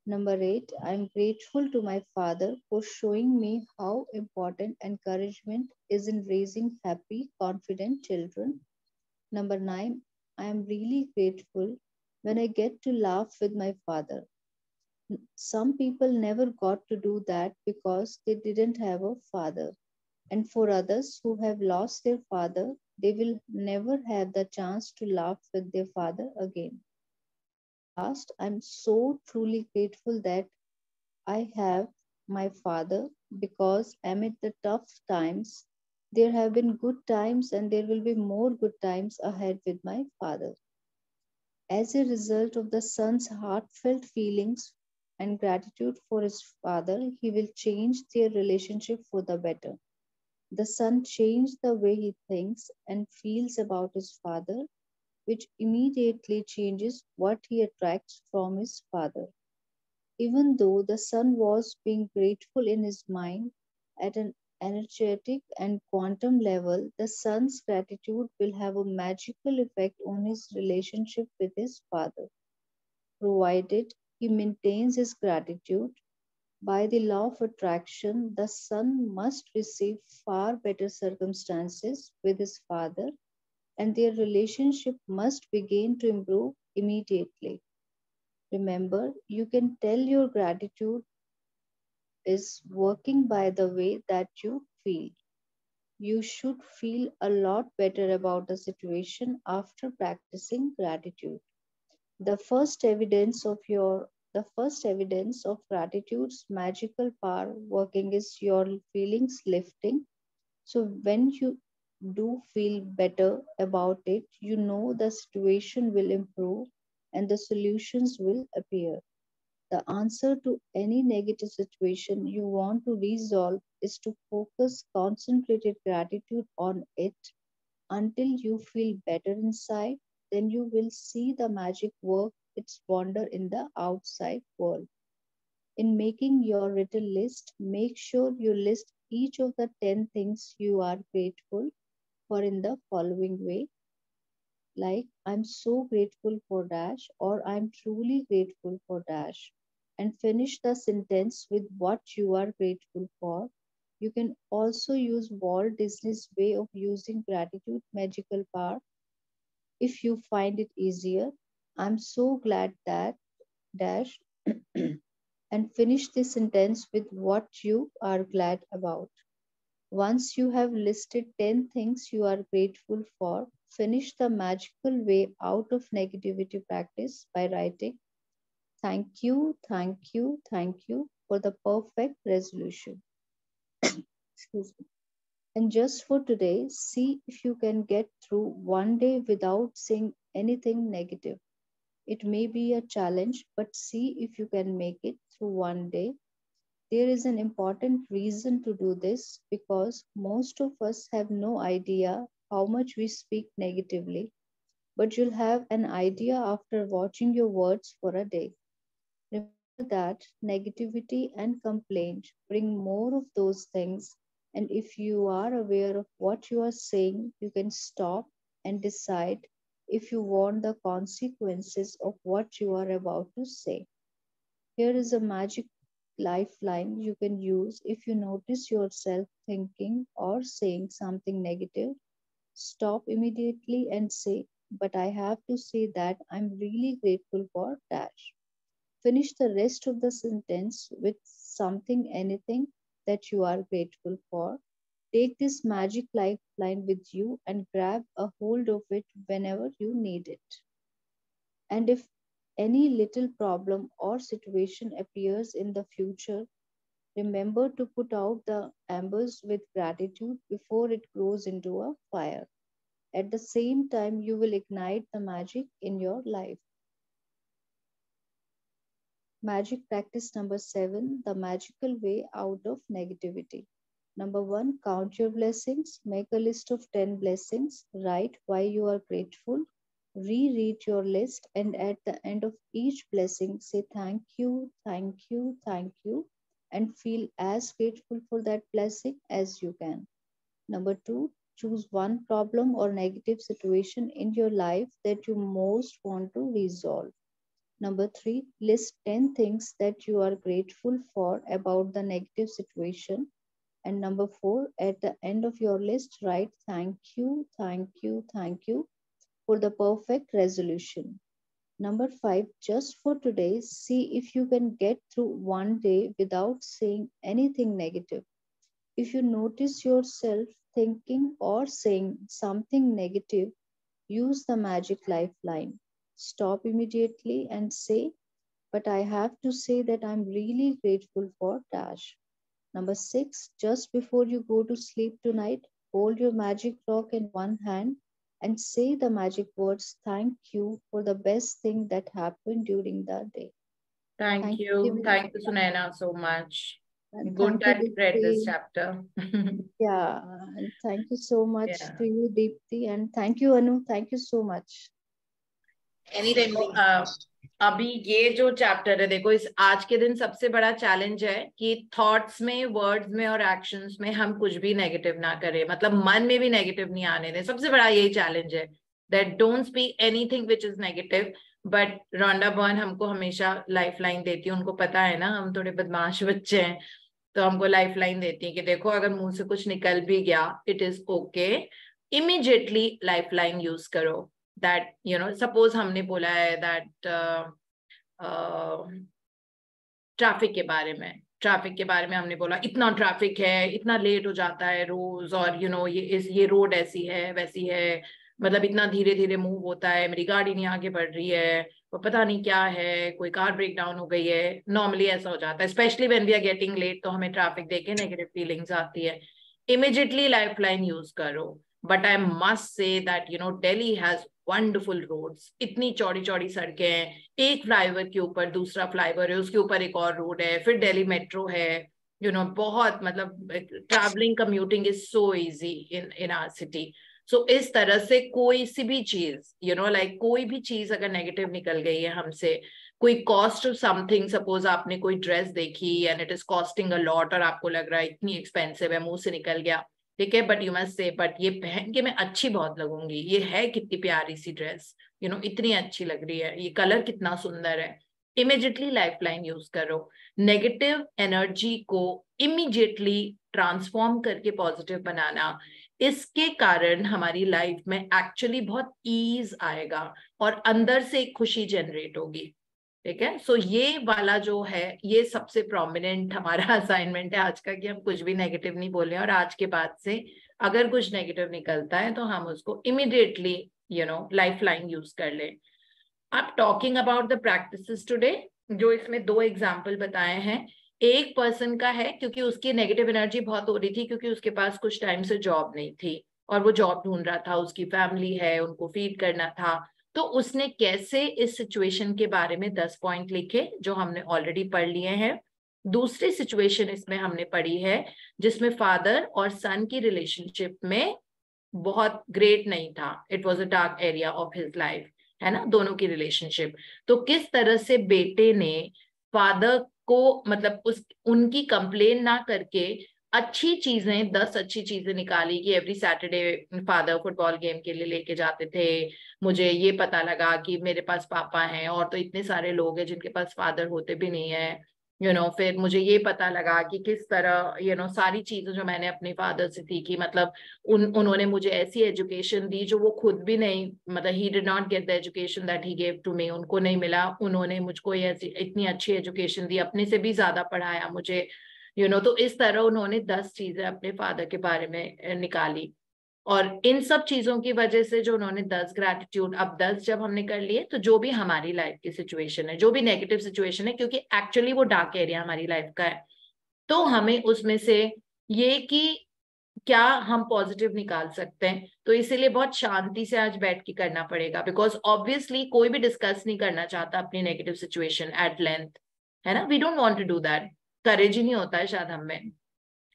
Number eight, I'm grateful to my father for showing me how important encouragement is in raising happy, confident children. Number nine, I am really grateful when I get to laugh with my father. Some people never got to do that because they didn't have a father. And for others who have lost their father, they will never have the chance to laugh with their father again. At last, I'm so truly grateful that I have my father because amid the tough times, there have been good times and there will be more good times ahead with my father. As a result of the son's heartfelt feelings and gratitude for his father, he will change their relationship for the better. The son changed the way he thinks and feels about his father, which immediately changes what he attracts from his father. Even though the son was being grateful in his mind, at an energetic and quantum level, the son's gratitude will have a magical effect on his relationship with his father, provided he maintains his gratitude. By the law of attraction, the son must receive far better circumstances with his father, and their relationship must begin to improve immediately. Remember, you can tell your gratitude is working by the way that you feel. You should feel a lot better about the situation after practicing gratitude. The first evidence of your the first evidence of gratitude's magical power working is your feelings lifting. So when you do feel better about it, you know the situation will improve and the solutions will appear. The answer to any negative situation you want to resolve is to focus concentrated gratitude on it until you feel better inside. Then you will see the magic work its wonder in the outside world. In making your written list, make sure you list each of the 10 things you are grateful for in the following way, like I'm so grateful for dash or I'm truly grateful for dash, and finish the sentence with what you are grateful for. You can also use Walt Disney's way of using gratitude magical power if you find it easier. I'm so glad that dash and finish the sentence with what you are glad about. Once you have listed 10 things you are grateful for, finish the magical way out of negativity practice by writing, thank you, thank you, thank you for the perfect resolution. Excuse me. And just for today, see if you can get through one day without saying anything negative. It may be a challenge, but see if you can make it through one day. There is an important reason to do this because most of us have no idea how much we speak negatively, but you'll have an idea after watching your words for a day. Remember that negativity and complaint bring more of those things, and if you are aware of what you are saying, you can stop and decide if you want the consequences of what you are about to say. Here is a magic lifeline you can use if you notice yourself thinking or saying something negative. Stop immediately and say, but I have to say that I'm really grateful for dash. Finish the rest of the sentence with something, anything that you are grateful for. Take this magic lifeline with you and grab a hold of it whenever you need it. And if any little problem or situation appears in the future, remember to put out the embers with gratitude before it grows into a fire. At the same time, you will ignite the magic in your life. Magic practice number 7, the magical way out of negativity. Number 1, count your blessings. Make a list of 10 blessings. Write why you are grateful. Reread your list, and at the end of each blessing, say thank you, thank you, thank you, and feel as grateful for that blessing as you can. Number 2, choose one problem or negative situation in your life that you most want to resolve. Number 3, list 10 things that you are grateful for about the negative situation. And number 4, at the end of your list, write thank you, thank you, thank you for the perfect resolution. Number 5, just for today, see if you can get through one day without saying anything negative. If you notice yourself thinking or saying something negative, use the magic lifeline. Stop immediately and say, but I have to say that I'm really grateful for dash. Number 6, just before you go to sleep tonight, hold your magic rock in one hand and say the magic words, thank you for the best thing that happened during the day. Thank you. Thank you, Sunaina, so much. Good Thank you, time to read this Deepti. chapter. Yeah, and thank you so much Yeah. to you, Deepti, and thank you, Anu. Thank you so much. Anytime. अभी ये जो chapter है, देखो, इस आज के दिन सबसे बड़ा चैलेंज है कि थॉट्स में, वर्ड्स में और एक्शंस में हम कुछ भी नेगेटिव ना करें, मतलब मन में भी नेगेटिव नहीं आने दें. सबसे बड़ा यही चैलेंज है, that don't speak anything which is negative. But Rhonda Byrne हमको हमेशा लाइफ लाइन देती है. उनको पता है ना हम थोड़े बदमाश बच्चे हैं, तो हमको लाइफ लाइन देती है कि देखो अगर मुंह से कुछ निकल भी गया, it is okay, immediately lifeline use करो. दैट सपोज हमने बोला है दैट ट्रैफिक के बारे में हमने बोला इतना ट्रैफिक है, इतना लेट हो जाता है रोज, और ये रोड ऐसी है वैसी है, मतलब इतना धीरे धीरे मूव होता है, मेरी गाड़ी नहीं आगे बढ़ रही है, वो पता नहीं क्या है, कोई कार ब्रेक डाउन हो गई है. नॉर्मली ऐसा हो जाता है, specially when we are getting late, तो हमें ट्रैफिक देख के नेगेटिव फीलिंग्स आती है. इमीडिएटली लाइफ लाइन यूज करो. But I must say that Delhi has wonderful roads, इतनी चौड़ी चौड़ी सड़कें हैं, एक फ्लाईओवर के ऊपर दूसरा फ्लाईओवर है, उसके ऊपर एक और रोड है, फिर दिल्ली मेट्रो है, बहुत मतलब travelling commuting is so easy in our city. So इस तरह से कोई सी भी चीज लाइक कोई भी चीज अगर नेगेटिव निकल गई है हमसे, कोई कॉस्ट ऑफ समथिंग, सपोज आपने कोई ड्रेस देखी and it is costing a lot और आपको लग रहा है इतनी एक्सपेंसिव है, मुंह से निकल गया, ठीक है, but you must say but ये पहन के मैं अच्छी बहुत लगूंगी, ये है कितनी प्यारी सी ड्रेस, इतनी अच्छी लग रही है, ये कलर कितना सुंदर है, इमीडिएटली लाइफ लाइन यूज करो. नेगेटिव एनर्जी को इमीडिएटली ट्रांसफॉर्म करके पॉजिटिव बनाना, इसके कारण हमारी लाइफ में एक्चुअली बहुत ईज आएगा और अंदर से एक खुशी जनरेट होगी. ठीक है, सो ये वाला जो है ये सबसे प्रोमिनेंट हमारा असाइनमेंट है आज का, कि हम कुछ भी नेगेटिव नहीं बोले, और आज के बाद से अगर कुछ नेगेटिव निकलता है तो हम उसको इमीडिएटली लाइफ लाइन यूज कर लें. अब talking about the practices today, जो इसमें 2 एग्जाम्पल बताए हैं, एक पर्सन का है क्योंकि उसकी नेगेटिव एनर्जी बहुत हो रही थी क्योंकि उसके पास कुछ टाइम से जॉब नहीं थी और वो जॉब ढूंढ रहा था, उसकी फैमिली है, उनको फीड करना था, तो उसने कैसे इस सिचुएशन के बारे में 10 पॉइंट लिखे जो हमने ऑलरेडी पढ़ लिए हैं. दूसरी सिचुएशन इसमें हमने पढ़ी है जिसमें फादर और सन की रिलेशनशिप में बहुत ग्रेट नहीं था, it was a dark area of his life, है ना, दोनों की रिलेशनशिप. तो किस तरह से बेटे ने फादर को मतलब उनकी कंप्लेन ना करके अच्छी चीजें 10 अच्छी चीजें निकाली कि every Saturday father football game के लिए लेके जाते थे, मुझे ये पता लगा कि मेरे पास पापा हैं और तो इतने सारे लोग हैं जिनके पास फादर होते भी नहीं है, फिर मुझे ये पता लगा कि किस तरह सारी चीजें जो मैंने अपने फादर से सीखी, मतलब उन्होंने मुझे ऐसी एजुकेशन दी जो वो खुद भी नहीं, मतलब he did not get the education that he gave to me, उनको नहीं मिला, उन्होंने मुझको ऐसी इतनी अच्छी एजुकेशन दी, अपने से भी ज्यादा पढ़ाया मुझे, तो इस तरह उन्होंने 10 चीजें अपने फादर के बारे में निकाली. और इन सब चीजों की वजह से जो उन्होंने 10 ग्रैटिट्यूड, अब 10 जब हमने कर लिए तो जो भी हमारी लाइफ की सिचुएशन है, जो भी नेगेटिव सिचुएशन है, क्योंकि एक्चुअली वो डार्क एरिया हमारी लाइफ का है, तो हमें उसमें से ये कि क्या हम पॉजिटिव निकाल सकते हैं, तो इसीलिए बहुत शांति से आज बैठ के करना पड़ेगा, बिकॉज ऑब्वियसली कोई भी डिस्कस नहीं करना चाहता अपनी नेगेटिव सिचुएशन एट लेंथ, है ना, we don't want to do that, courage ही नहीं होता है शायद हमें,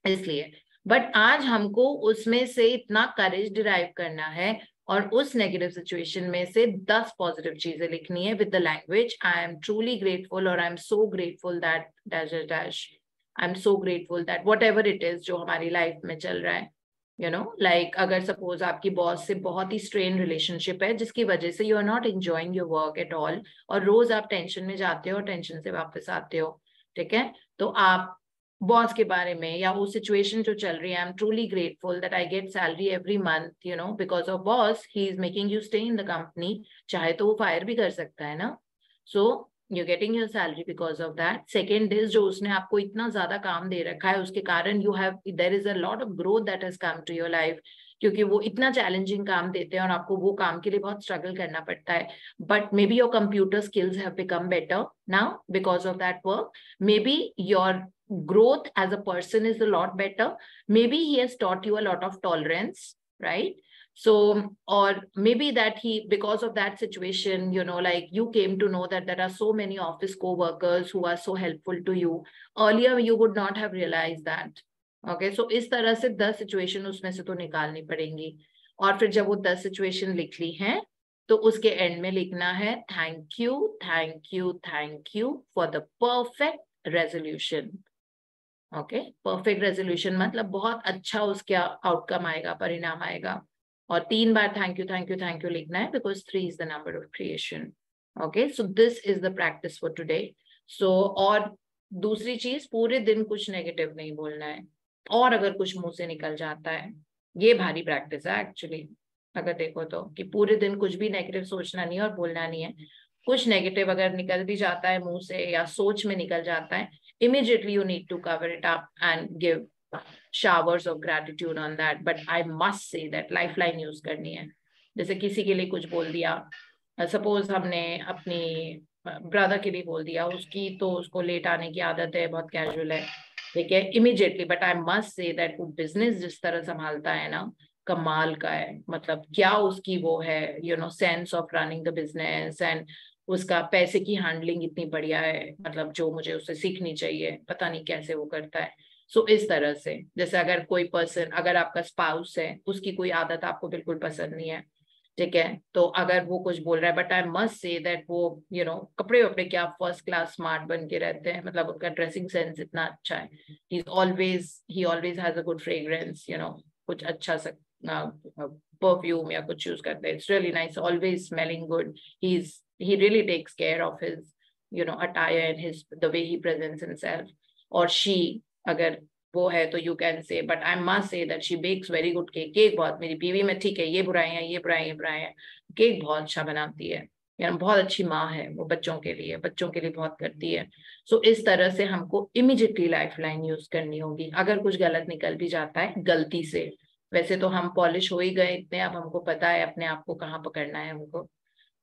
इसलिए. बट आज हमको उसमें से इतना करेज डिराइव करना है और उस नेगेटिव सिचुएशन में से 10 पॉजिटिव चीजें लिखनी है with the language I am truly grateful और I am so grateful that dash dash, I am so grateful that whatever it is जो हमारी लाइफ में चल रहा है, लाइक अगर सपोज आपकी बॉस से बहुत ही स्ट्रेन रिलेशनशिप है जिसकी वजह से you are not enjoying your work at all और रोज आप टेंशन में जाते हो और टेंशन से वापस आते हो, ठीक है, तो आप बॉस के बारे में या वो सिचुएशन जो चल रही है, I am truly grateful that I get salary every month because of boss, he is making you stay in the company, चाहे तो वो फायर भी कर सकता है ना, सो you're getting your salary because of that. Second is जो उसने आपको इतना ज्यादा काम दे रखा है उसके कारण there is a lot of growth that has come to your life, क्योंकि वो इतना चैलेंजिंग काम देते हैं और आपको वो काम के लिए बहुत स्ट्रगल करना पड़ता है, but may be your computer skills have become better now because of that work, may be your growth as a person is a lot better, maybe he has taught you a lot of tolerance, right? So, or maybe that he, because of that situation, like you came to know that there are so many office co-workers who are so helpful to you. Earlier, you would not have realized that. Okay, so इस तरह से 10 situation उसमें से तो निकालनी पड़ेंगी, और फिर जब वो 10 सिचुएशन लिख ली हैं तो उसके एंड में लिखना है thank you thank you thank you for the perfect resolution. Okay, perfect resolution मतलब बहुत अच्छा उसका आउटकम आएगा, परिणाम आएगा, और 3 बार थैंक यू लिखना है because 3 is the number of creation. Okay, so this is the practice for today. So और दूसरी चीज, पूरे दिन कुछ नेगेटिव नहीं बोलना है, और अगर कुछ मुंह से निकल जाता है, ये भारी प्रैक्टिस है एक्चुअली, अगर देखो तो, कि पूरे दिन कुछ भी नेगेटिव सोचना नहीं है और बोलना नहीं है. कुछ नेगेटिव अगर निकल भी जाता है मुंह से या सोच में निकल जाता है, immediately you need to cover it up and give showers of gratitude on that. But I must say that lifeline use करनी है. जैसे किसी के लिए कुछ बोल दिया, सपोज हमने अपनी ब्रदर के लिए बोल दिया, उसकी तो उसको लेट आने की आदत है, बहुत कैजुअल है, ठीक है, immediately, but I must say that वो बिजनेस जिस तरह संभालता है ना, कमाल का है, मतलब क्या उसकी वो है sense of running the business, and उसका पैसे की हैंडलिंग इतनी बढ़िया है, मतलब जो मुझे उससे सीखनी चाहिए, पता नहीं कैसे वो करता है। सो इस तरह से, जैसे अगर कोई पर्सन, अगर आपका स्पाउस है, उसकी कोई आदत आपको बिल्कुल पसंद नहीं है, ठीक है, तो अगर वो कुछ बोल रहा है, but I must say that वो कपड़े वपड़े क्या फर्स्ट क्लास स्मार्ट बन के रहते हैं, मतलब उनका ड्रेसिंग सेंस इतना अच्छा है, ही always has a good fragrance, कुछ अच्छा सा परफ्यूम या कुछ यूज करते हैं, it's really nice, always smelling good, he really takes care of his attire and his the way he presents himself, or she, अगर वो है तो you can say, but I must say that she bakes very good cake. Cake बहुत, मेरी बीवी में ठीक है, ये बुराइयां ये बुराइयां ये बुराइयां, केक बहुत अच्छा बनाती है, बहुत अच्छी माँ है वो, बच्चों के लिए बहुत करती है। सो इस तरह से हमको इमीडिएटली लाइफ लाइन यूज करनी होगी, अगर कुछ गलत निकल भी जाता है गलती से, वैसे तो हम पॉलिश हो ही गए इतने, अब हमको पता है अपने आप को कहाँ पकड़ना है हमको,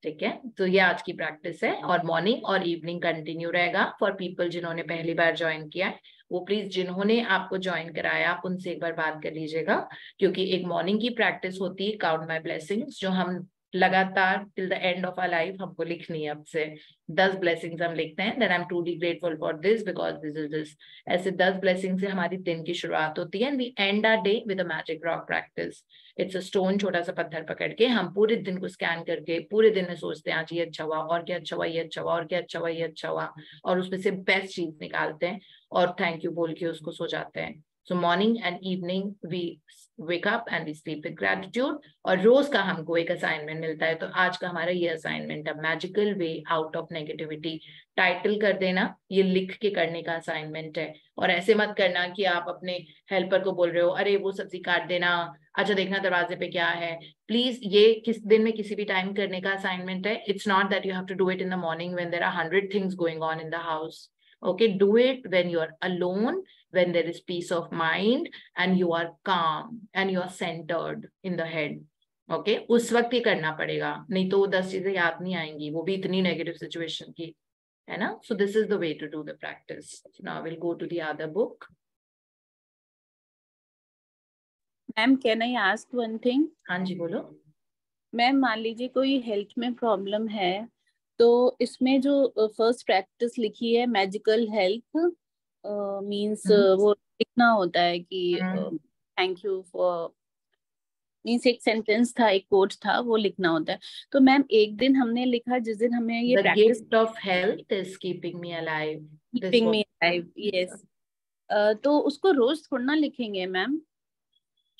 ठीक है। तो ये आज की प्रैक्टिस है, और मॉर्निंग और इवनिंग कंटिन्यू रहेगा फॉर पीपल जिन्होंने पहली बार ज्वाइन किया है, वो प्लीज जिन्होंने आपको ज्वाइन कराया आप उनसे एक बार बात कर लीजिएगा, क्योंकि एक मॉर्निंग की प्रैक्टिस होती है काउंट माई ब्लेसिंग्स, जो हम लगातार till the end of our life हमको लिखनी है, अब से 10 ब्लेसिंग्स हम लिखते हैं, that I am truly grateful for this because this is this, ऐसे 10 ब्लेसिंग से हमारी दिन की शुरुआत होती है, and we end our day with a magic rock practice. It's a stone, छोटा सा पत्थर पकड़ के हम पूरे दिन को स्कैन करके पूरे दिन में सोचते हैं आज ये अच्छा हुआ, और क्या अच्छा हुआ, ये अच्छा हुआ, और क्या अच्छा हुआ, ये अच्छा हुआ, और उसमें से बेस्ट चीज निकालते हैं और थैंक यू बोल के उसको सो जाते हैं। So morning and evening we wake up and we sleep with gratitude, और रोज का हमको एक असाइनमेंट मिलता है, तो आज का हमारा ये असाइनमेंट है, magical way out of negativity. Title कर देना, ये लिख के करने का असाइनमेंट है, और ऐसे मत करना कि आप अपने हेल्पर को बोल रहे हो अरे वो सब्जी काट देना, अच्छा देखना दरवाजे पे क्या है, प्लीज ये किस दिन में किसी भी टाइम करने का असाइनमेंट है, it's not that you have to do it in the morning when there are 100 things going on in the house, okay, do it when you are alone, when there is peace of mind and you are calm and you are centered in the head, okay, उस वक्त ही करना पड़ेगा, नहीं तो 10 चीजें याद नहीं आएंगी, वो भी इतनी नेगेटिव सिचुएशन की, है ना। So this is the way to do the practice. So now we'll go to the other book. Ma'am can I ask one thing? हाँ जी बोलो। मैम मान लीजिए कोई हेल्थ में प्रॉब्लम है, तो इसमें जो फर्स्ट प्रैक्टिस लिखी है मैजिकल हेल्थ, मींस वो लिखना होता है कि थैंक यू फॉर, मींस एक सेंटेंस था, एक कोट था, वो लिखना होता है। तो मैम एक दिन हमने लिखा जिस दिन हमें ये practice, gift of health is keeping me alive, keeping me alive, yes, तो उसको रोज थोड़ा ना लिखेंगे मैम?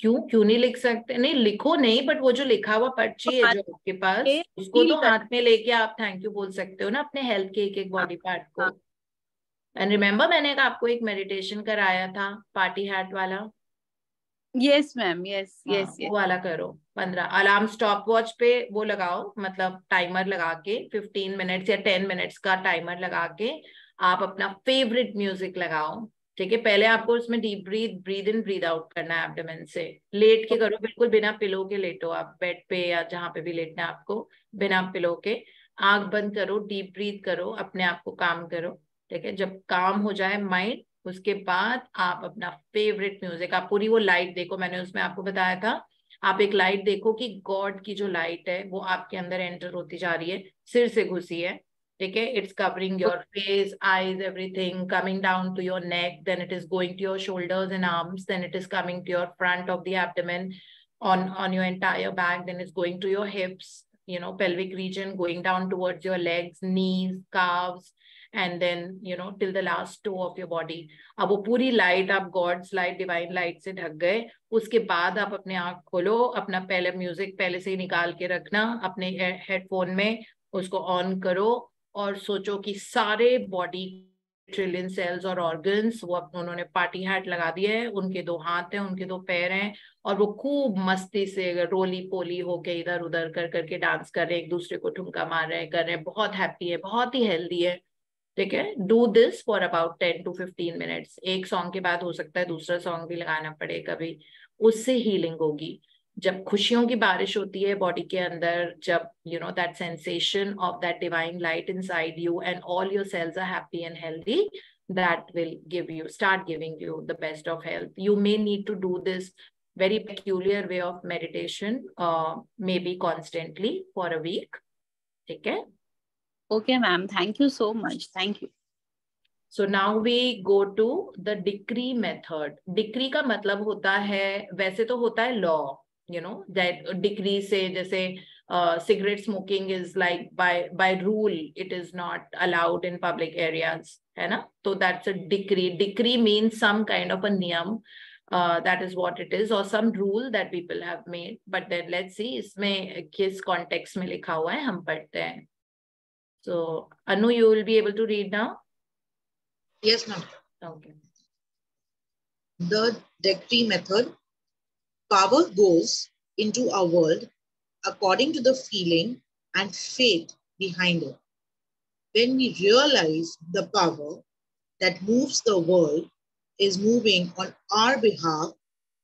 क्यों नहीं लिख सकते, नहीं लिखो नहीं, बट वो जो लिखा हुआ पर्ची है जो आपके पास, उसको तो हाथ में लेके आप थैंक यू बोल सकते हो ना अपने हेल्थ के एक एक बॉडी पार्ट को। एंड रिमेम्बर मैंने आपको एक मेडिटेशन कराया था पार्टी हैट वाला, यस मैम, यस यस, वो वाला करो, 15 अलार्म स्टॉप वॉच पे वो लगाओ, मतलब टाइमर लगा के 15 मिनट्स या 10 मिनट्स का टाइमर लगा के आप अपना फेवरेट म्यूजिक लगाओ, ठीक है। पहले आपको उसमें deep breathe in breathe out करना है एब्डोमेन से, लेट के करो, बिल्कुल बिना पिलो के लेटो आप बेड पे या जहां पे भी लेटना है आपको, बिना पिलो के, आंख बंद करो, डीप ब्रीद करो, अपने आप को काम करो, ठीक है। जब काम हो जाए माइंड, उसके बाद आप अपना फेवरेट म्यूजिक, आप पूरी वो लाइट देखो, मैंने उसमें आपको बताया था, आप एक लाइट देखो कि गॉड की जो लाइट है वो आपके अंदर एंटर होती जा रही है, सिर से घुसी है, ठीक है, it's covering your face, eyes, everything, coming down to your neck, then it is going to your shoulders and arms, then it is coming to your front of the abdomen, on your entire back, then it's going to your hips, pelvic region, going down towards your legs, knees, calves, and then till the last toe of your body. अब वो पूरी light आप God's light, divine light से ढक गए, उसके बाद आप अपने आंख खोलो, अपना पहले म्यूजिक पहले से ही निकाल के रखना अपने हेडफोन में, उसको ऑन करो और सोचो कि सारे बॉडी ट्रिलियन सेल्स और ऑर्गन्स वो उन्होंने पार्टी हैट लगा दिए है, उनके 2 हाथ हैं, उनके 2 पैर हैं, और वो खूब मस्ती से रोली पोली होके इधर उधर कर करके डांस कर रहे हैं, एक दूसरे को ठुमका मार रहे हैं, कर रहे हैं, बहुत हैप्पी है, बहुत ही हेल्दी है, ठीक है। Do this for about 10 to 15 minutes, एक सॉन्ग के बाद हो सकता है दूसरा सॉन्ग भी लगाना पड़े कभी, उससे हीलिंग होगी। जब खुशियों की बारिश होती है बॉडी के अंदर, जब that sensation of that divine light inside you and all your cells are happy and healthy, that will start giving you the best of health. You may need to do this very peculiar way of meditation, maybe constantly for a week. Okay? Okay, ma'am. Thank you so much. Thank you. So now we go to the decree method. Decree का मतलब होता है, वैसे तो होता है law, you know, that decree से जैसे cigarette smoking is like by rule it is not allowed in public areas, है ना? So that's a decree. Decree means some kind of a niyam. That is what it is, or some rule that people have made. But then let's see इसमें किस context में लिखा हुआ है, हम पढ़ते हैं. So Anu, you will be able to read now. Yes, ma'am. Okay. The decree method. Power goes into our world according to the feeling and faith behind it. When we realize the power that moves the world is moving on our behalf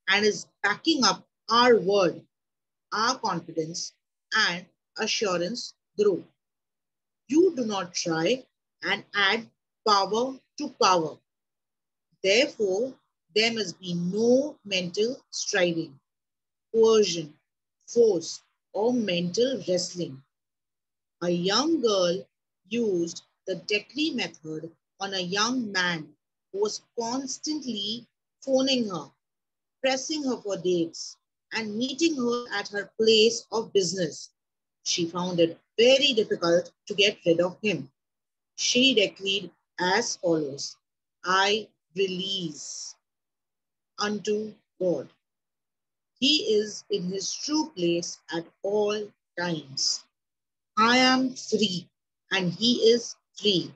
and is backing up our word, our confidence and assurance grow. You do not try and add power to power. Therefore, there must be no mental striving, coercion, force, or mental wrestling. A young girl used the decree method on a young man who was constantly phoning her, pressing her for dates, and meeting her at her place of business. She found it very difficult to get rid of him. She decreed as follows: I release unto God. He is in his true place at all times. I am free and he is free.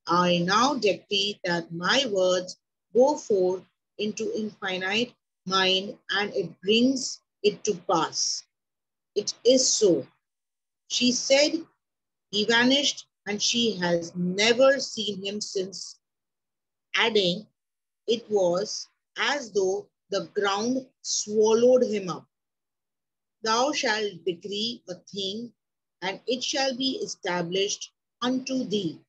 I now decree that my words go forth into infinite mind and it brings it to pass. It is so. She said he vanished and she has never seen him since, adding, it was as though the ground swallowed him up. Thou shalt decree a thing, and it shall be established unto thee,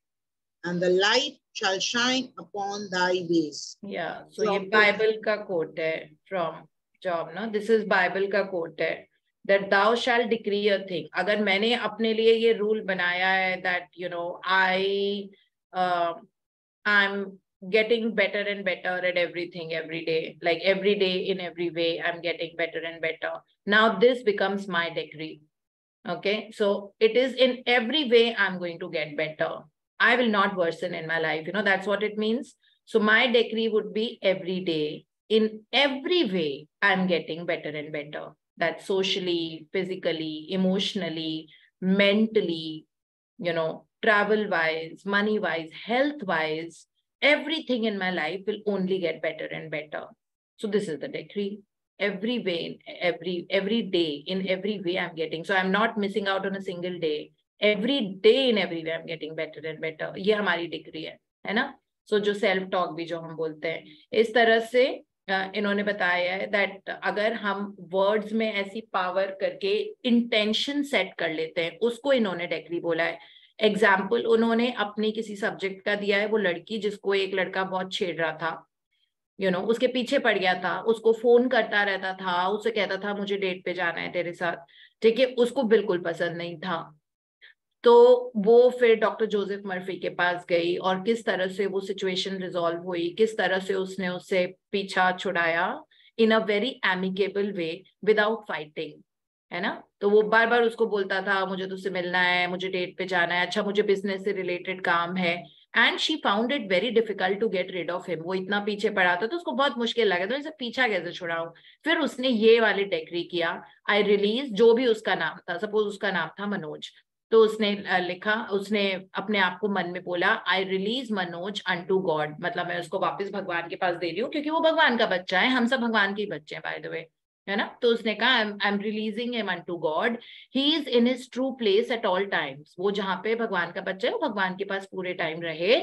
and the light shall shine upon thy ways. Yeah, so ये Bible का quote है from Job, ना? This is Bible का quote है that thou shall decree a thing. अगर मैंने अपने लिए ये rule बनाया है that you know I'm getting better and better at everything every day, like every day in every way I'm getting better and better. Now this becomes my decree. Okay, so it is in every way I'm going to get better. I will not worsen in my life. You know, that's what it means. So my decree would be every day, in every way, I'm getting better and better. That socially, physically, emotionally, mentally, you know, travel-wise, money-wise, health-wise, everything in my life will only get better and better. So this is the decree. Every way, every day, in every way I'm getting. So I'm not missing out on a single day. Every day in every way I'm getting better and better. ये हमारी degree है ना? So जो self talk भी जो हम बोलते हैं, इस तरह से इन्होंने बताया है that अगर हम words में ऐसी power करके intention set कर लेते हैं, उसको इन्होंने डिग्री बोला है. एग्जाम्पल उन्होंने अपनी किसी सब्जेक्ट का दिया है. वो लड़की जिसको एक लड़का बहुत छेड़ रहा था, you know, उसके पीछे पड़ गया था, उसको फोन करता रहता था, उससे कहता था मुझे डेट पे जाना है तेरे साथ, ठीक है, उसको बिल्कुल पसंद नहीं था. तो वो फिर डॉक्टर जोसेफ मर्फी के पास गई और किस तरह से वो सिचुएशन रिजॉल्व हुई, किस तरह से उसने उससे पीछा छुड़ाया in a very amicable way without fighting, है ना. तो वो बार बार उसको बोलता था मुझे तुझसे मिलना है, मुझे डेट पे जाना है, अच्छा मुझे बिजनेस से रिलेटेड काम है. And she found it very difficult to get rid of him. वो इतना पीछे पड़ा था तो उसको बहुत मुश्किल लगा, तो इसे पीछा कैसे छुड़ाऊं. फिर उसने ये वाली डिक्री किया, आई रिलीज, जो भी उसका नाम था, सपोज उसका नाम था मनोज, तो उसने लिखा, उसने अपने आप को मन में बोला I release Manoj unto God, मतलब मैं उसको वापस भगवान के पास दे रही हूँ क्योंकि वो भगवान का बच्चा है, हम सब भगवान के बच्चे हैं बाय द वे, है ना. तो उसने कहा I am releasing him unto God, he is in his true place at all times. वो जहाँ पे भगवान का बच्चा है वो भगवान के पास पूरे टाइम रहे.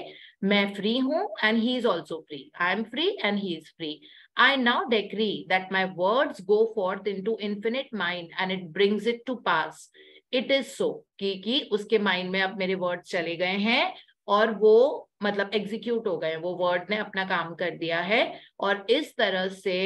मैं फ्री हूँ and he is also free, I am free and he is free. I now decree that my words go forth into infinite mind and it brings it to pass. It is so कि उसके mind में अब मेरे words चले गए हैं और वो मतलब एग्जीक्यूट हो गए, वो वर्ड ने अपना काम कर दिया है. और इस तरह से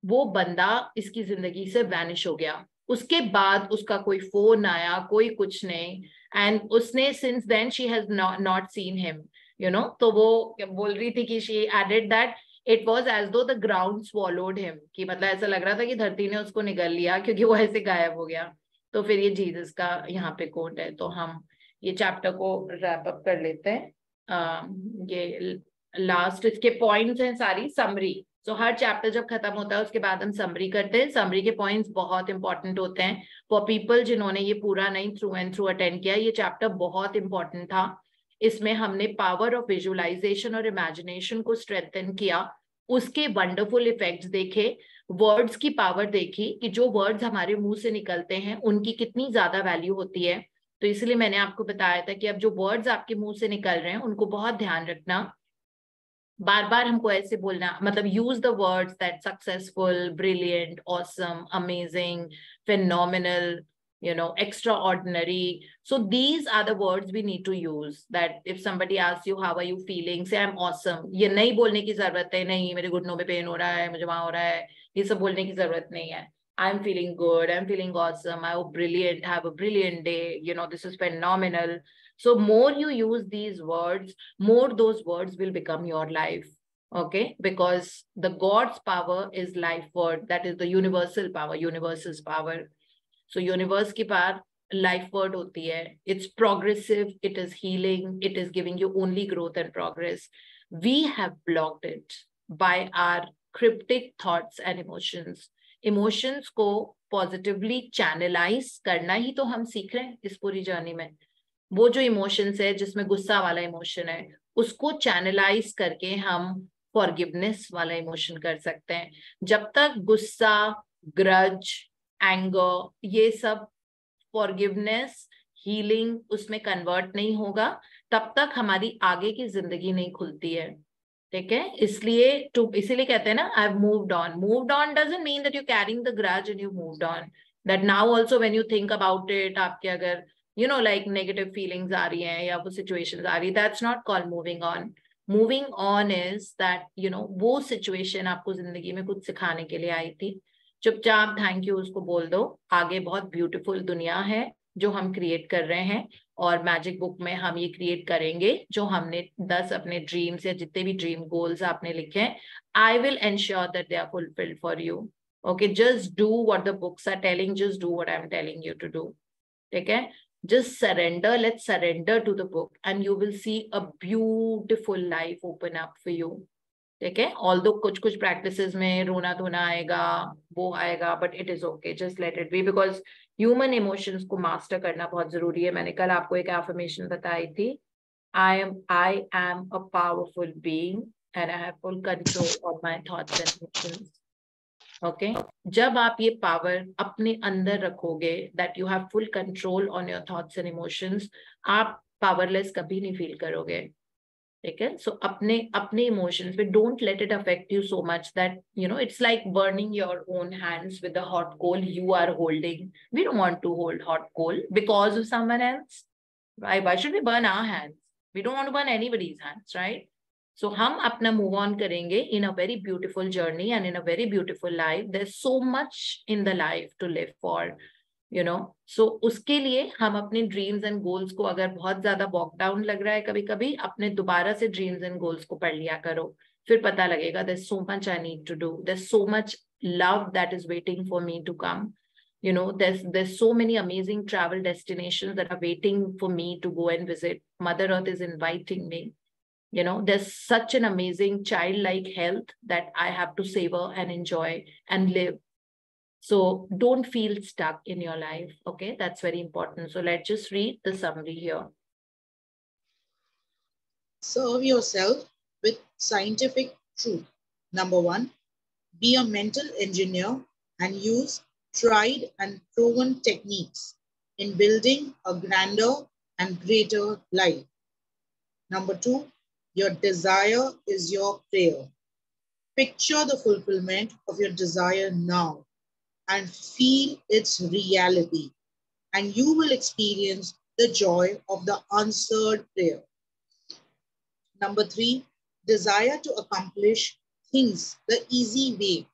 वो बंदा इसकी जिंदगी से वैनिश हो गया। उसके बाद उसका कोई फोन आया, कोई कुछ नहीं, एंड उसने since then she has not seen him, you know. तो वो बोल रही थी कि she added that it was as though the ground swallowed him, कि मतलब ऐसा लग रहा था कि धरती ने उसको निगल लिया, क्योंकि वो ऐसे गायब हो गया। तो फिर ये जीसस का यहाँ पे कोट है। तो हम ये चैप्टर को रैप अप कर लेते हैं। ये लास्ट इसके पॉइंट्स हैं, सारी समरी। तो हर चैप्टर जब खत्म होता है उसके बाद हम समरी करते हैं। समरी के पॉइंट्स बहुत इंपॉर्टेंट होते हैं फॉर पीपल जिन्होंने ये पूरा नहीं थ्रू एंड थ्रू अटेंड किया। ये चैप्टर बहुत इंपॉर्टेंट था। इसमें हमने पावर ऑफ विजुअलाइजेशन और इमेजिनेशन को स्ट्रेंथन किया, उसके वंडरफुल इफेक्ट्स देखे, वर्ड्स की पावर देखी कि जो वर्ड्स हमारे मुंह से निकलते हैं उनकी कितनी ज्यादा वैल्यू होती है। तो इसलिए मैंने आपको बताया था कि अब जो वर्ड्स आपके मुंह से निकल रहे हैं उनको बहुत ध्यान रखना, बार बार हमको ऐसे बोलना, मतलब use the words that successful, brilliant, awesome, amazing, phenomenal, you know, extraordinary. So these are the words we need to use. That if somebody asks you how are you feeling, say I'm awesome. ये नहीं बोलने की जरूरत है, नहीं मेरे घुटनों में पेन हो रहा है, मुझे वहां हो रहा है, ये सब बोलने की जरूरत नहीं है। I'm feeling good, I'm feeling awesome, I hope brilliant, have a brilliant day, you know, this is phenomenal. So more you use these words, more those words will become your life. Okay, because the God's power is life word, that is the universal power, universe's power. So universe की पार life word होती है. It's progressive, it is healing, it is giving you only growth and progress. We have blocked it by our cryptic thoughts and emotions. Emotions को positively channelize करना ही तो हम सीख रहे हैं इस पूरी जर्नी में। वो जो इमोशंस है जिसमें गुस्सा वाला इमोशन है, उसको चैनलाइज करके हम फॉरगिवनेस वाला इमोशन कर सकते हैं। जब तक गुस्सा, ग्रज, एंगर, ये सब फॉरगिवनेस, हीलिंग उसमें कन्वर्ट नहीं होगा, तब तक हमारी आगे की जिंदगी नहीं खुलती है। ठीक है, इसीलिए कहते हैं ना, I have moved on. Moved on doesn't mean that you carrying the grudge and you moved on, that now also when you think about it, आपके अगर like negative feelings आ रही हैं या वो situations आ रही है, that's not called moving on. Moving on is that वो situation आपको जिंदगी में कुछ सिखाने के लिए आई थी, चुपचाप थैंक यू उसको बोल दो। आगे बहुत ब्यूटीफुल दुनिया है जो हम क्रिएट कर रहे हैं, और मैजिक बुक में हम ये क्रिएट करेंगे जो हमने 10 अपने ड्रीम्स या जितने भी ड्रीम गोल्स आपने लिखे हैं, I will ensure that they are fulfilled for you. Okay, just do what the books are telling, just do what I am telling you to do. ठीक है, just surrender, let's surrender to the book and you will see a beautiful life open up for you. ठीक है, although कुछ practices में रोना धोना आएगा, वो आएगा, but it is okay, just let it be, because human emotions को master करना बहुत जरूरी है। मैंने कल आपको एक affirmation बताई थी, I am a powerful being and I have full control of my thoughts and emotions. Okay, जब आप ये पावर अपने अंदर रखोगे, that you have full control on your thoughts and emotions, आप पावरलेस कभी नहीं फील करोगे। ठीक है, सो अपने इमोशंस पे don't let it affect you so much that it's like burning your own hands with the hot coal you are holding. We don't want to hold hot coal because of someone else. Why should we burn our hands? We don't want to burn anybody's hands, right? So हम अपना move on करेंगे in a very beautiful journey and in a very beautiful life. There's so much in the life to live for, So उसके लिए हम अपने dreams and goals को, अगर बहुत ज्यादा walk down लग रहा है कभी कभी, अपने दोबारा से dreams and goals को पढ़ लिया करो, फिर पता लगेगा there's so much I need to do. There's so much love that is waiting for me to come. There's so many amazing travel destinations that are waiting for me to go and visit. Mother Earth is inviting me. There's such an amazing childlike health that I have to savor and enjoy and live. So don't feel stuck in your life. Okay, that's very important. So let's just read the summary here. Serve yourself with scientific truth. Number 1, be a mental engineer and use tried and proven techniques in building a grander and greater life. Number 2, your desire is your prayer. Picture the fulfillment of your desire now and feel its reality, and you will experience the joy of the answered prayer. Number 3, desire to accomplish things the easy way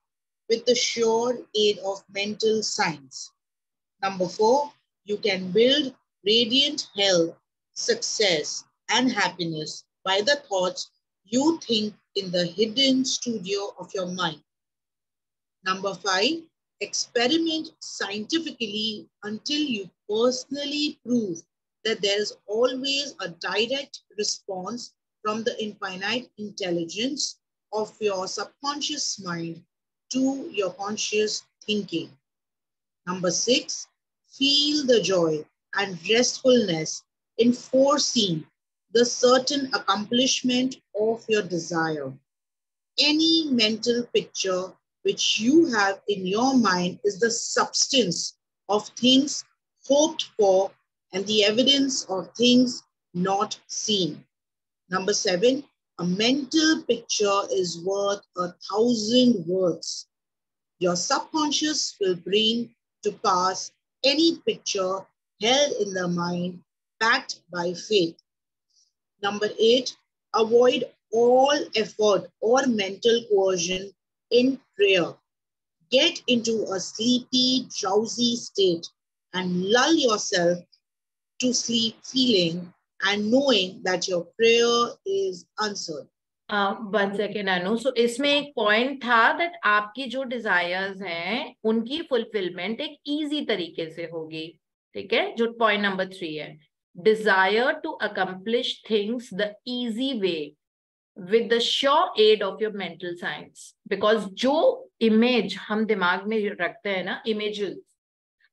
with the sure aid of mental science. Number 4, you can build radiant health, success, and happiness by the thoughts you think in the hidden studio of your mind. Number 5, experiment scientifically until you personally prove that there is always a direct response from the infinite intelligence of your subconscious mind to your conscious thinking. Number 6, feel the joy and restfulness in foreseeing the certain accomplishment of your desire. Any mental picture which you have in your mind is the substance of things hoped for and the evidence of things not seen. Number 7, a mental picture is worth 1,000 words. Your subconscious will bring to pass any picture held in the mind backed by faith. Number 8, avoid all effort or mental coercion in prayer. Get into a sleepy, drowsy state and lull yourself to sleep feeling and knowing that your prayer is answered. 1 second Anu, so इसमें एक point था that आपकी जो desires हैं उनकी fulfilment एक easy तरीके से होगी, ठीक है, जो पॉइंट नंबर 3 है, desire to accomplish things the easy way with the sure aid of your mental science. Because जो इमेज हम दिमाग में रखते हैं ना, इमेजेस,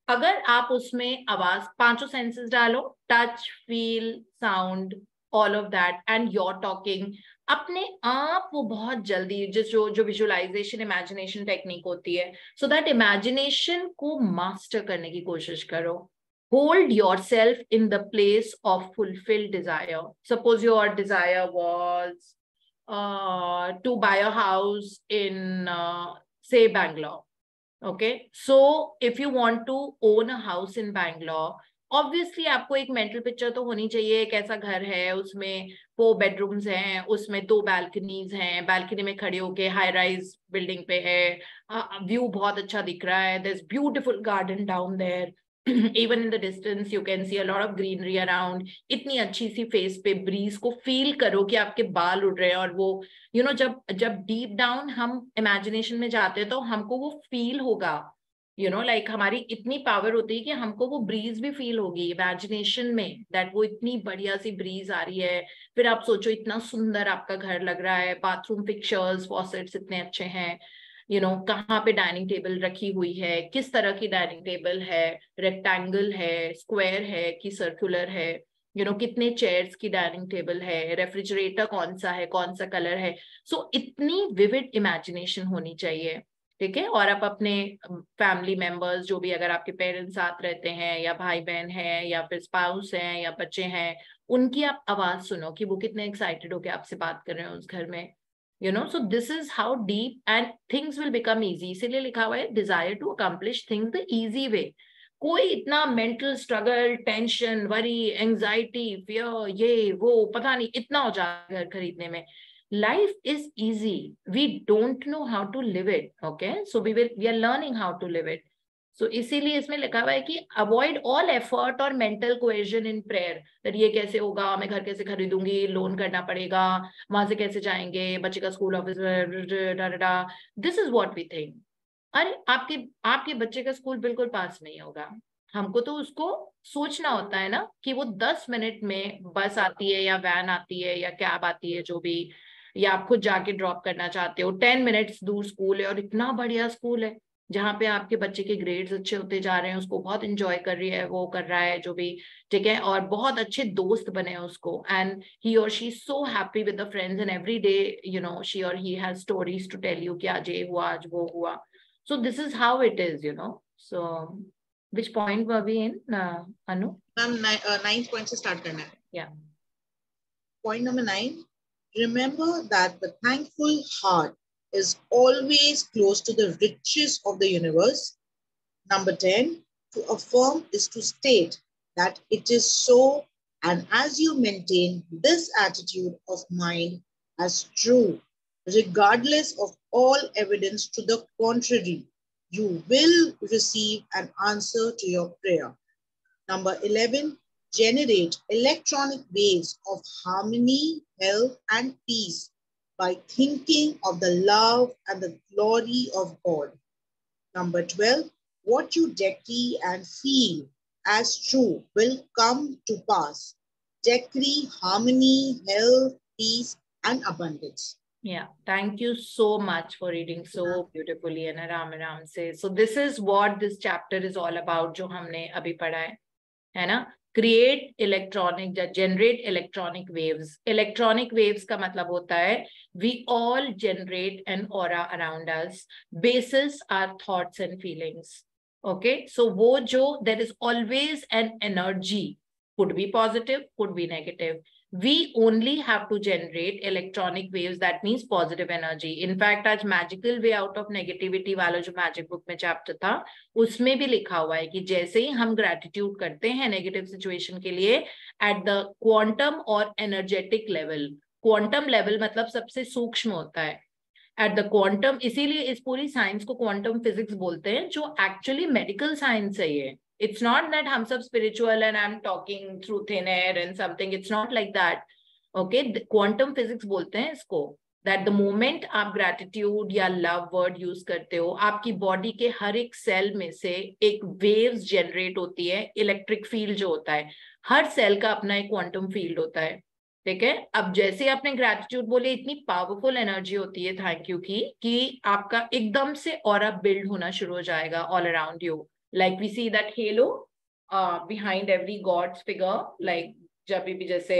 अगर आप उसमें आवाज 5 सेंसेस डालो, touch, feel, sound, all of that, and your talking, अपने आप वो बहुत जल्दी जो विजुअलाइजेशन इमेजिनेशन टेक्निक होती है, सो दैट इमेजिनेशन को मास्टर करने की कोशिश करो. Hold yourself in the place of fulfilled desire. Suppose your desire was to buy a house in, say, Bangalore. Okay, so if you want to own a house in Bangalore, obviously आपको एक mental picture तो होनी चाहिए, कैसा घर है, उसमें 4 bedrooms हैं, उसमें 2 balconies हैं, balcony में खड़े होके high rise building पे है, view बहुत अच्छा दिख रहा है, there's beautiful garden down there. Even in the distance you can see a lot of greenery around. इतनी अच्छी सी फेस पे ब्रीज को फील करो कि आपके बाल उड़ रहे हैं, और वो जब डीप डाउन हम इमेजिनेशन में जाते हैं तो हमको वो फील होगा, लाइक हमारी इतनी पावर होती है कि हमको वो ब्रीज भी फील होगी इमेजिनेशन में, दैट वो इतनी बढ़िया सी ब्रीज आ रही है. फिर आप सोचो इतना सुंदर आपका घर लग रहा है, बाथरूम फिक्चर्स, फॉसेट्स इतने अच्छे हैं, कहाँ पे डाइनिंग टेबल रखी हुई है, किस तरह की डाइनिंग टेबल है, रेक्टेंगल है, स्क्वायर है कि सर्कुलर है, कितने चेयर्स की डाइनिंग टेबल है, रेफ्रिजरेटर कौन सा है, कौन सा कलर है. सो इतनी विविड इमेजिनेशन होनी चाहिए, ठीक है. और आप अपने फैमिली मेंबर्स, जो भी, अगर आपके पेरेंट्स साथ रहते हैं या भाई बहन हैं या फिर स्पाउस हैं या बच्चे हैं, उनकी आप आवाज सुनो कि वो कितने एक्साइटेड होकर आपसे बात कर रहे हैं उस घर में. So this is how deep and things will become easy. इसीलिए लिखा हुआ है desire to accomplish things the easy way. कोई इतना mental struggle, tension, worry, anxiety, fear, ये वो पता नहीं इतना हो जाता है घर खरीदने में. Life is easy. We don't know how to live it. Okay, so we are learning how to live it. So इसीलिए इसमें लिखा हुआ है कि avoid all effort और mental coercion in prayer. that ये कैसे होगा, मैं घर कैसे खरीदूंगी, लोन करना पड़ेगा, वहां से कैसे जाएंगे, बच्चे का school office, this is what we think. अरे आपके बच्चे का स्कूल बिल्कुल पास नहीं होगा, हमको तो उसको सोचना होता है ना कि वो 10 मिनट में बस आती है या वैन आती है या कैब आती है, जो भी, या आप खुद जाके ड्रॉप करना चाहते हो, 10 मिनट्स दूर स्कूल है, और इतना बढ़िया स्कूल है जहाँ पे आपके बच्चे के ग्रेड्स अच्छे होते जा रहे हैं, उसको बहुत एंजॉय कर रही है, वो कर रहा है जो भी, ठीक है, और बहुत अच्छे दोस्त बने हैं उसको, एंड ही और she so happy with the friends, and every day she और he has stories to tell you कि आज ये हुआ, आज वो हुआ. So this is how it is, so which point were we in, Anu? Ma'am, 9th point से start करना है. Yeah. Point number 9. Remember that the thankful heart is always close to the riches of the universe. Number 10. To affirm is to state that it is so, and as you maintain this attitude of mind as true, regardless of all evidence to the contrary, you will receive an answer to your prayer. Number 11, generate electronic waves of harmony, health, and peace by thinking of the love and the glory of God. Number 12, what you decree and feel as true will come to pass. Decree harmony, health, peace, and abundance. Yeah, thank you so much for reading so beautifully and आराम से. So this is what this chapter is all about, जो हमने अभी पढ़ा है ना? Create electronic, generate electronic waves. Electronic waves का मतलब होता है we all generate an aura around us, basis our thoughts and feelings. Okay, so वो जो there is always an energy, could be positive, could be negative. We only have to generate electronic waves, that means positive energy. In fact, आज magical way out of negativity वाला जो magic book में chapter था, उसमें भी लिखा हुआ है कि जैसे ही हम gratitude करते हैं negative situation के लिए, at the quantum और energetic level, quantum level मतलब सबसे सूक्ष्म होता है, at the quantum, इसीलिए इस पूरी science को quantum physics बोलते हैं, जो actually medical science है ये. It's not that हम सब spiritual and I'm talking through thin air and something. It's not like that. Okay, quantum physics बोलते हैं इसको. That the moment आप gratitude या love word use करते हो, आपकी body के हर एक cell में से एक waves generate होती है, electric field जो होता है. हर cell का अपना एक quantum field होता है. ठीक है. अब जैसे आपने gratitude बोले, इतनी powerful energy होती है thank you की, कि आपका एकदम से aura build होना शुरू हो जाएगा all around you. Like we see that halo behind every god's figure, like जब भी जैसे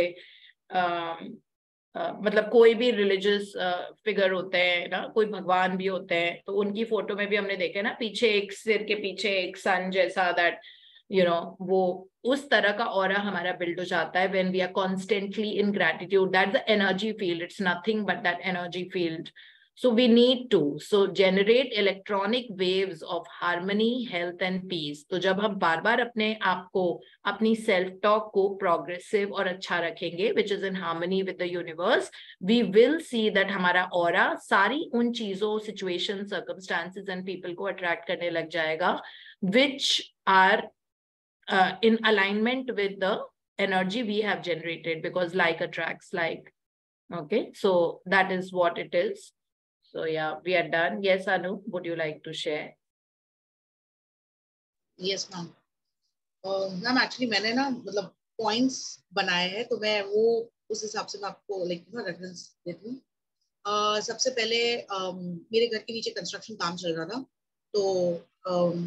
मतलब कोई भी religious figure होते हैं ना, कोई भगवान भी होते हैं, तो उनकी फोटो में भी हमने देखा ना, पीछे एक सिर के पीछे एक सन जैसा, that you know, वो उस तरह का aura हमारा build हो जाता है when we are constantly in gratitude. That's the energy field. It's nothing but that energy field. So we need to generate electronic waves of harmony, health and peace. तो जब हम बार बार अपने आप को, अपनी self talk को progressive और अच्छा रखेंगे, which is in harmony with the universe, we will see that हमारा aura सारी उन चीजों, situations, circumstances and people को attract करने लग जाएगा, which are in alignment with the energy we have generated, because like attracts like. Okay, so that is what it is. So yeah, we are done. Yes, Anu, would you like to share? Yes, ma'am. Ma'am, actually मैंने ना मतलब points बनाए हैं, तो मैं वो उस हिसाब से मैं आपको रेफरेंस देती हूँ. सबसे पहले मेरे घर के नीचे कंस्ट्रक्शन काम चल रहा था, तो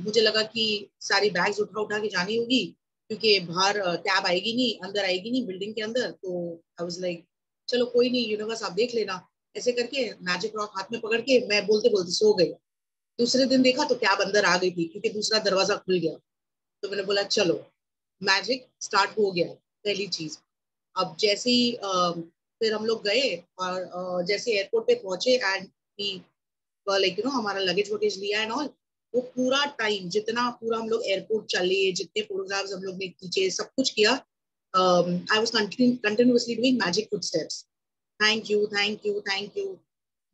मुझे लगा कि सारी बैग्स उठा के जानी होगी, क्योंकि बाहर कैब आएगी नहीं, अंदर आएगी नहीं बिल्डिंग के अंदर. तो आई वाज लाइक चलो कोई नहीं, यूनिवर्स आप देख लेना. ऐसे करके मैजिक रॉक हाथ में पकड़ के मैं बोलते बोलते सो गई. दूसरे दिन देखा तो कैब अंदर आ गई थी, क्योंकि दूसरा दरवाजा खुल गया. तो मैंने बोला चलो मैजिक स्टार्ट हो गया, पहली चीज. अब जैसे ही फिर हम लोग गए और जैसे एयरपोर्ट पे पहुंचे एंड हमारा लगेज वगेज लिया एंड ऑल, वो पूरा टाइम जितना पूरा हम लोग एयरपोर्ट चले, जितने फोटोग्राफ्स हम लोग ने खींचे, सब कुछ किया. I was continuously doing magic footsteps. Thank you thank you thank you,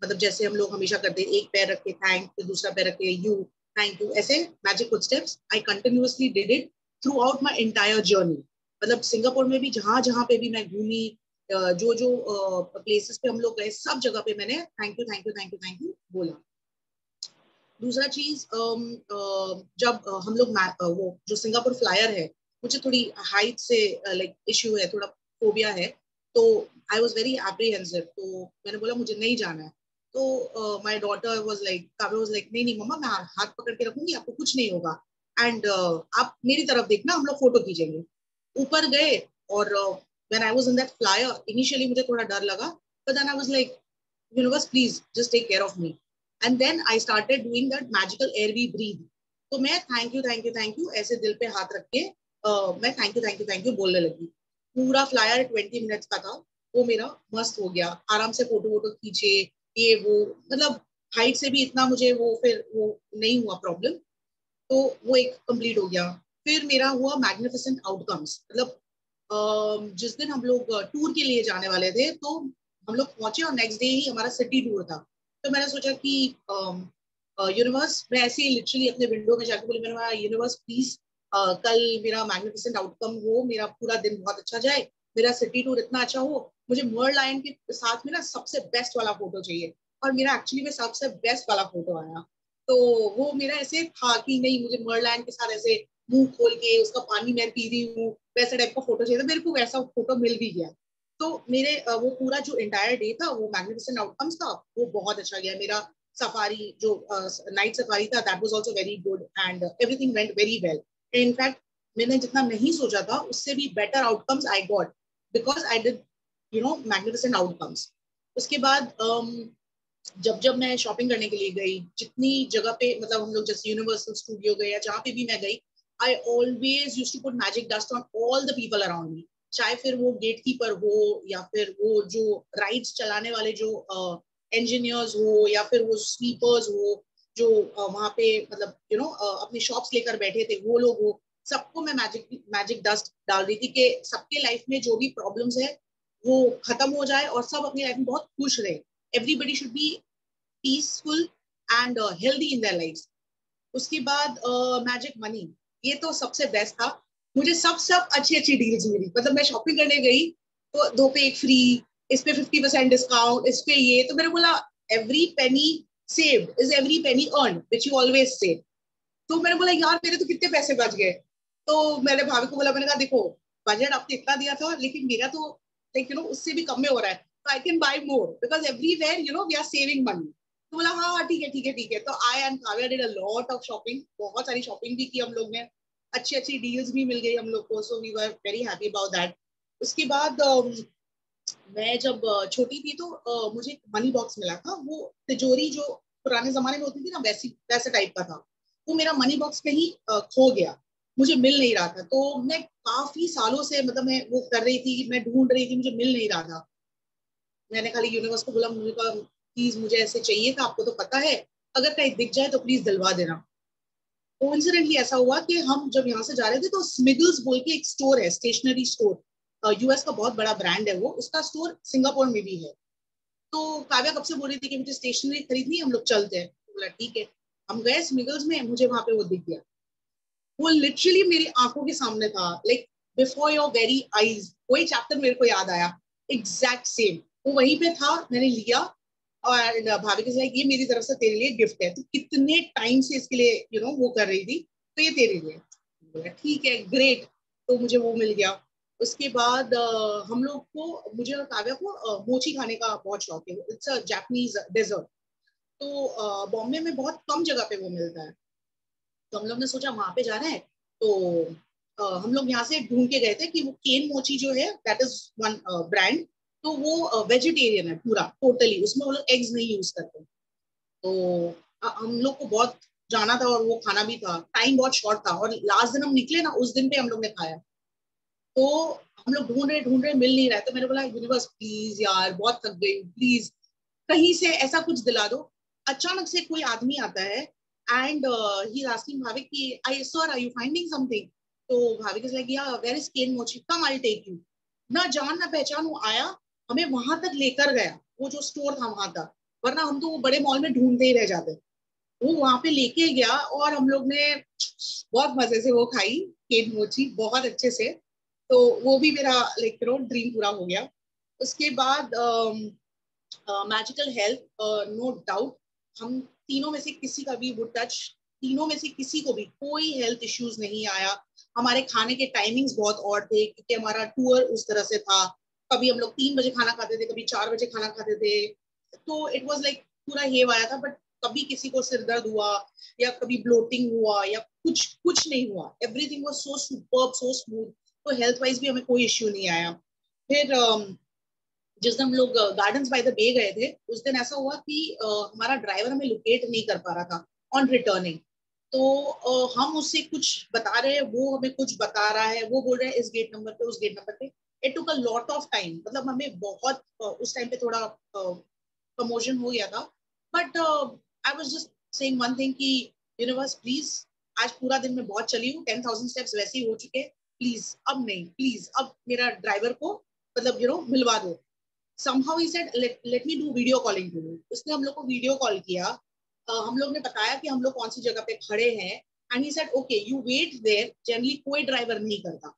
मतलब जैसे हम लोग हमेशा करते हैं, एक पैर रख के थैंक, फिर दूसरा पैर रख के यू, थैंक यू, ऐसे magic footsteps. I continuously did it through out my entire journey. मतलब सिंगापुर में भी जहां पे भी मैं घूमी, जो प्लेसेस पे हम लोग गए, सब जगह पे मैंने thank you thank you thank you thank you बोला. दूसरा चीज, जब हम लोग वो जो सिंगापुर फ्लायर है, मुझे थोड़ी हाइट से इश्यू है, थोड़ा फोबिया है, तो आई वॉज वेरी एप्रीहेंसिव. तो मैंने बोला मुझे नहीं जाना है. तो माई डॉटर वॉज लाइक नहीं मम्मा, मैं हाथ पकड़ के रखूंगी, आपको कुछ नहीं होगा, एंड आप मेरी तरफ देखना, हम लोग फोटो खींचेंगे. ऊपर गए और when I was in that flyer, initially मुझे थोड़ा डर लगा, but then I was like, universe, please just take care of me. And then I started doing that magical air we breathe. तो मैं थैंक यू ऐसे दिल पे हाथ रख के मैं थैंक यू बोलने लगी. पूरा फ्लायर 20 मिनट्स का था, वो मेरा मस्त हो गया. आराम से फोटो खींचे, ये वो, मतलब हाइट से भी इतना मुझे फिर नहीं हुआ प्रॉब्लम. तो वो एक कंप्लीट हो गया. फिर मेरा हुआ मैग्निफिसेंट आउटकम्स. मतलब जिस दिन हम लोग टूर के लिए जाने वाले थे, तो हम लोग पहुंचे और नेक्स्ट डे ही हमारा सिटी टूर था। तो मैंने सोचा कि यूनिवर्स, मैं ऐसे ही लिटरली अपने विंडो में जाकर बोली, मैंने यूनिवर्स प्लीज कल मेरा मैग्निफिसेंट आउटकम हो, मेरा पूरा दिन बहुत अच्छा जाए, मेरा सिटी टूर इतना अच्छा हो, मुझे मर्ल लायन के साथ में ना सबसे बेस्ट वाला फोटो चाहिए। और मेरा एक्चुअली में सबसे बेस्ट वाला फोटो आया। तो वो मेरा ऐसे था कि नहीं, मुझे मर्ल लायन के साथ ऐसे मुंह खोल के उसका पानी मैं पी रही हूँ वैसे टाइप का फोटो चाहिए था। मेरे को वैसा फोटो मिल भी गया। तो मेरे वो पूरा जो एंटायर डे था वो मैग्निफिसेंट आउटकम्स था, वो बहुत अच्छा गया। मेरा सफारी जो नाइट सफारी था that was also very good and everything went very well. In fact मैंने जितना नहीं सोचा था उससे भी better outcomes I got because I did magnificent outcomes. उसके बाद जब जब मैं शॉपिंग करने के लिए गई, जितनी जगह पे मतलब हम लोग जैसे यूनिवर्सल स्टूडियो गए या जहाँ पे भी मैं गई, I always used to put magic dust on all the people around me. चाहे फिर वो गेट कीपर हो या फिर वो जो राइड्स चलाने वाले जो इंजीनियर्स हो या फिर वो स्वीपर्स हो जो वहां पे मतलब अपनी शॉप्स लेकर बैठे थे वो लोग हो, सबको मैं मैजिक डस्ट डाल रही थी कि सबके लाइफ में जो भी प्रॉब्लम्स है वो खत्म हो जाए और सब अपनी लाइफ में बहुत खुश रहे। Everybody should be peaceful and healthy in their life. उसके बाद मैजिक मनी, ये तो सबसे बेस्ट था। मुझे सब अच्छी अच्छी डील्स मिली। मतलब मैं शॉपिंग करने गई तो 2 पे 1 फ्री, इस पे 50% डिस्काउंट, इस पे ये। तो मैंने बोला every penny saved is every earn which you always say. तो मैंने बोला यार मेरे तो कितने पैसे बच गए। तो मैंने भाभी को बोला, मैंने कहा देखो बजट आपने इतना दिया था लेकिन मेरा तो लाइक उससे भी कम में हो रहा है, तो I can buy more because everywhere we are saving money. तो बोला हाँ ठीक है ठीक है ठीक है। तो I and Kavya did a lot of shopping, बहुत सारी शॉपिंग भी की हम लोग ने, अच्छी अच्छी डील्स भी मिल गई हम लोग को। So we were very happy about that. उसके बाद मैं जब छोटी थी तो मुझे मनी बॉक्स मिला था। वो तिजोरी जो पुराने जमाने में होती थी ना वैसी वैसे टाइप का था। वो मेरा मनी बॉक्स कहीं खो गया, मुझे मिल नहीं रहा था। तो मैं काफी सालों से मतलब मैं वो कर रही थी, मैं ढूंढ रही थी, मुझे मिल नहीं रहा था। मैंने खाली यूनिवर्स को बोला, मुझे कहा प्लीज मुझे ऐसे चाहिए था, आपको तो पता है, अगर कहीं दिख जाए तो प्लीज दिलवा देना। कोइंसिडेंटली ऐसा हुआ कि हम जब यहाँ से जा रहे थे तो स्मिगल्स बोल के एक स्टोर है, स्टेशनरी स्टोर, यूएस का बहुत बड़ा ब्रांड है वो, उसका स्टोर सिंगापुर में भी है। तो काव्या कब से बोल रही थी कि मुझे स्टेशनरी खरीदनी है, हम लोग चलते हैं। तो बोला ठीक है। हम गए स्मिगल्स में, मुझे वहां पे वो दिख गया। वो लिटरली मेरी आंखों के सामने था, like before your very eyes. वही चैप्टर मेरे को याद आया, एग्जैक्ट सेम वो वहीं पे था। मैंने लिया और भाभी के लाइक ये मेरी तरफ से तेरे लिए गिफ्ट है, तो कितने टाइम से इसके लिए वो कर रही थी, तो ये तेरे लिए। बोला ठीक है ग्रेट। तो मुझे वो मिल गया। उसके बाद हम लोग को, मुझे और काव्या को मोची खाने का बहुत शौक है। It's a Japanese dessert. तो बॉम्बे में बहुत कम जगह पे वो मिलता है। तो हम लोग ने सोचा वहां पे जाना है। तो हम लोग यहाँ से ढूंढ के गए थे कि वो केन मोची जो है दैट इज वन ब्रांड। तो वो वेजिटेरियन है पूरा टोटली, उसमें वो लोग एग्स नहीं यूज करते। तो हम लोग को बहुत जाना था और वो खाना भी था, टाइम बहुत शॉर्ट था और लास्ट दिन हम निकले ना उस दिन पे हम लोग ने खाया। तो हम लोग ढूंढ रहे मिल नहीं रहा। तो मैंने बोला यूनिवर्स प्लीज यार बहुत थक गई, प्लीज कहीं से ऐसा कुछ दिला दो। अचानक से कोई आदमी आता है and he is asking bhabhi कि I sir are you finding something. तो भाभी के लाइक या वेयर इज केन मोची, कम आई टेक यू। ना जान ना पहचान वो आया, हमें वहां तक लेकर गया, वो जो स्टोर था वहां तक। वरना हम तो वो बड़े मॉल में ढूंढते ही रह जाते। वो वहां पे लेके गया और हम लोग ने बहुत मजे से वो खाई, केन मोची बहुत अच्छे से। तो वो भी मेरा लाइक ड्रीम पूरा हो गया। उसके बाद मैजिकल हेल्थ, नो डाउट हम तीनों में से किसी का भी वुड टच, तीनों में से किसी को भी कोई हेल्थ इश्यूज नहीं आया। हमारे खाने के टाइमिंग्स बहुत और थे क्योंकि हमारा टूर उस तरह से था। कभी हम लोग 3 बजे खाना खाते थे, कभी 4 बजे खाना खाते थे। तो इट वाज लाइक पूरा हेव आया था। बट कभी किसी को सिर दर्द हुआ या कभी ब्लोटिंग हुआ या कुछ कुछ नहीं हुआ। Everything was so superb, so smooth. तो हेल्थ वाइज भी हमें कोई इश्यू नहीं आया। फिर जिस दिन हम लोग गार्डन्स बाय द बे गए थे उस दिन ऐसा हुआ कि हमारा ड्राइवर हमें लोकेट नहीं कर पा रहा था ऑन रिटर्निंग। तो हम उससे कुछ बता रहे हैं, वो हमें कुछ बता रहा है, वो बोल रहे हैं इस गेट नंबर पे उस गेट नंबर पे। It took a lot of time, मतलब हमें बहुत उस टाइम पे थोड़ा प्रमोशन हो गया था। But I was just saying one thing कि यूनिवर्स प्लीज, आज पूरा दिन मैं बहुत चली हूँ, 10,000 स्टेप्स वैसे ही हो चुके, प्लीज अब नहीं, प्लीज अब मेरा ड्राइवर को मतलब मिलवा दो। somehow he said let me do video calling to you. उसने हम लोग को वीडियो कॉल किया, हम लोग ने बताया कि हम लोग कौन सी जगह पे खड़े हैं, and he said okay you wait there, generally कोई ड्राइवर नहीं करता।